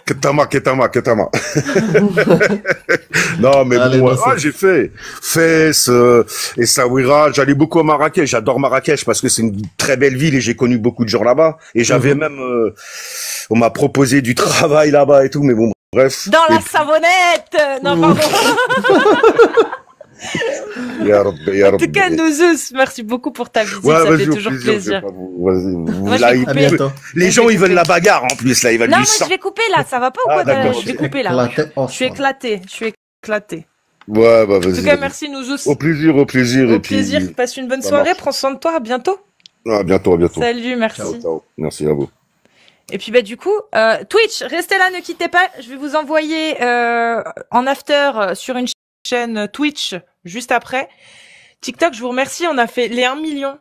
Ketama. Non, mais Allez, bon, non, c'est- j'ai fait Fès, Essaouira. J'allais beaucoup à Marrakech. J'adore Marrakech parce que c'est une très belle ville et j'ai connu beaucoup de gens là-bas. Et j'avais même, on m'a proposé du travail là-bas et tout, mais bon, bref. Dans la Et puis, savonnette. Non, pardon. Ya Rabbi, En tout cas, Nozus, merci beaucoup pour ta visite. Ouais, Ça vas-y, fait au toujours plaisir. plaisir. Vas-y, Moi, je là, vais il- À couper. bientôt. les gens, ils veulent la bagarre en plus, là. Ils veulent Non, du moi, sang. je vais couper là. Ça va pas ou Ah, quoi d'accord, Je vais ok. couper là. Éclaté Je suis éclatée. Je suis éclatée. Ouais, bah, En tout vas-y. cas, vas-y. merci Nozus. Au plaisir. Au et puis, plaisir. Passe une bonne ça soirée. marche. Prends soin de toi. À bientôt. À bientôt. Salut, merci. Ciao. Merci à vous. Et puis bah du coup, Twitch, restez là, ne quittez pas. Je vais vous envoyer en after sur une chaîne Twitch juste après. TikTok, je vous remercie. On a fait les 1 million.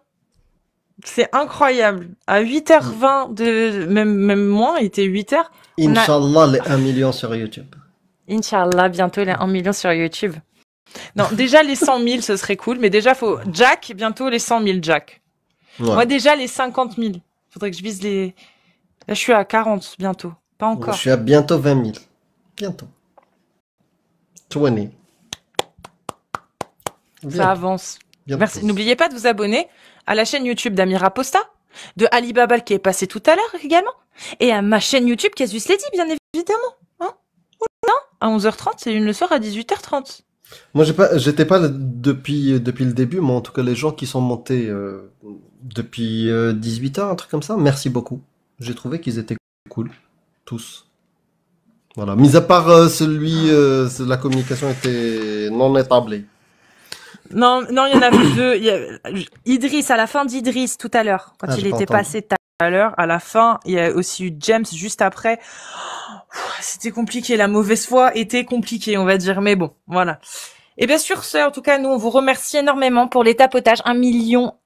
C'est incroyable. À 8h20 même moins, il était 8h. On a- Inch'Allah, les 1 million sur YouTube. Inch'Allah, bientôt les 1 million sur YouTube. Non, déjà les 100 000, ce serait cool, mais déjà faut Jack, bientôt les 100 000 Jack. Ouais. Moi déjà les 50 000. Faudrait que je vise les. Là, je suis à 40 bientôt. Pas encore. Je suis à bientôt 20 000. Bientôt. 20. Ça avance. Bientôt. Merci. N'oubliez pas de vous abonner à la chaîne YouTube d'Amira Posta, de Ali Babal qui est passé tout à l'heure également, et à ma chaîne YouTube Casus Lady, bien évidemment. Hein, à 11h30 et une le soir à 18h30. Moi, j'étais pas là depuis le début, mais en tout cas, les gens qui sont montés depuis 18 ans, un truc comme ça, merci beaucoup. J'ai trouvé qu'ils étaient cool, tous. Voilà. Mis à part la communication était non établie. Non, non, il y en avait deux. Idriss, à la fin d'Idriss, tout à l'heure, quand Ah, il j'ai pas était entendu. passé tout à l'heure, à la fin, il y a aussi eu James juste après. C'était compliqué, la mauvaise foi était compliquée, on va dire, mais bon, voilà. Et bien sûr, en tout cas, nous, on vous remercie énormément pour les tapotages. 1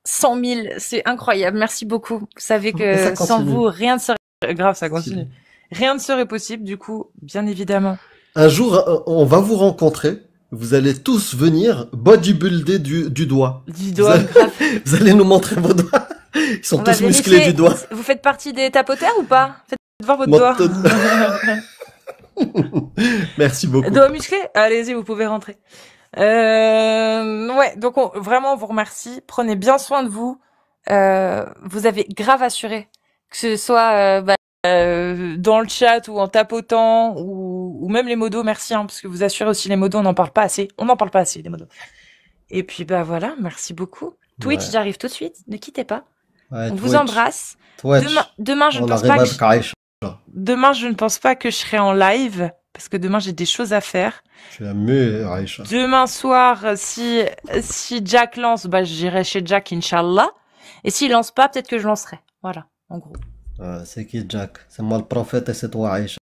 100 000, c'est incroyable. Merci beaucoup. Vous savez Et ça que sans continue. vous, rien ne serait grave, ça continue. Rien ne serait possible, du coup, bien évidemment. Un jour, on va vous rencontrer. Vous allez tous venir bodybuilder du doigt. Du doigt, Vous grave. vous allez nous montrer vos doigts. Ils sont On va tous musclés vérifier. du doigt. Vous faites partie des tapoteurs ou pas? Faites voir votre Mon doigt. Merci beaucoup. Doigt musclé? Allez-y, vous pouvez rentrer. Ouais, donc vraiment, on vous remercie. Prenez bien soin de vous. Vous avez grave assuré, que ce soit dans le chat ou en tapotant ou même les modos. Merci, hein, parce que vous assurez aussi les modos. On n'en parle pas assez. On n'en parle pas assez des modos. Et puis bah voilà, merci beaucoup. Twitch, Ouais. j'arrive tout de suite. Ne quittez pas. Ouais, On vous Twitch. embrasse. Twitch. Demain, je ne On pense arrive pas avec Aïcha. demain, je ne pense pas que je serai en live parce que demain j'ai des choses à faire. Tu es mieux, Aïcha. Demain soir, si Jack lance, bah j'irai chez Jack, Inch'Allah. Et s'il lance pas, peut-être que je lancerai. Voilà, en gros. C'est qui Jack? C'est moi le prophète et c'est toi Aïcha.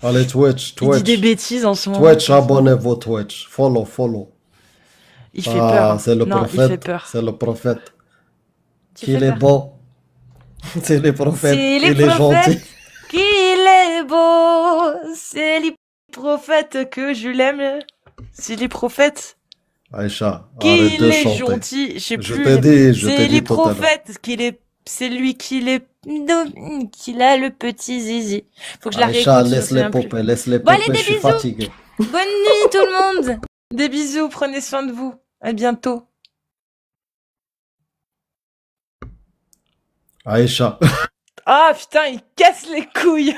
Allez, Twitch, Il dit des Twitch. bêtises en ce moment. Twitch, abonnez-vous Twitch. Follow. Il fait peur. hein. C'est le Non, il fait prophète. peur. C'est le prophète. Tu Qu'il fais est peur. beau. C'est les prophètes. C'est les Il est gentil. prophètes qu'il est beau. C'est les prophètes que je l'aime. C'est les prophètes Aïcha, arrête qu'il de est chanter. gentil. Je sais Je plus. t'ai dit, je C'est t'ai les dit tout à l'heure. prophètes qu'il est. C'est lui qu'il a le petit zizi. Faut que je la réécoute. Aïcha, je me laisse les souviens plus. poupées, laisse les Bon, allez, poupées, des je suis bisous. fatigué. Bonne nuit tout le monde. Des bisous. Prenez soin de vous. À bientôt. Aïcha. Ah putain, il casse les couilles.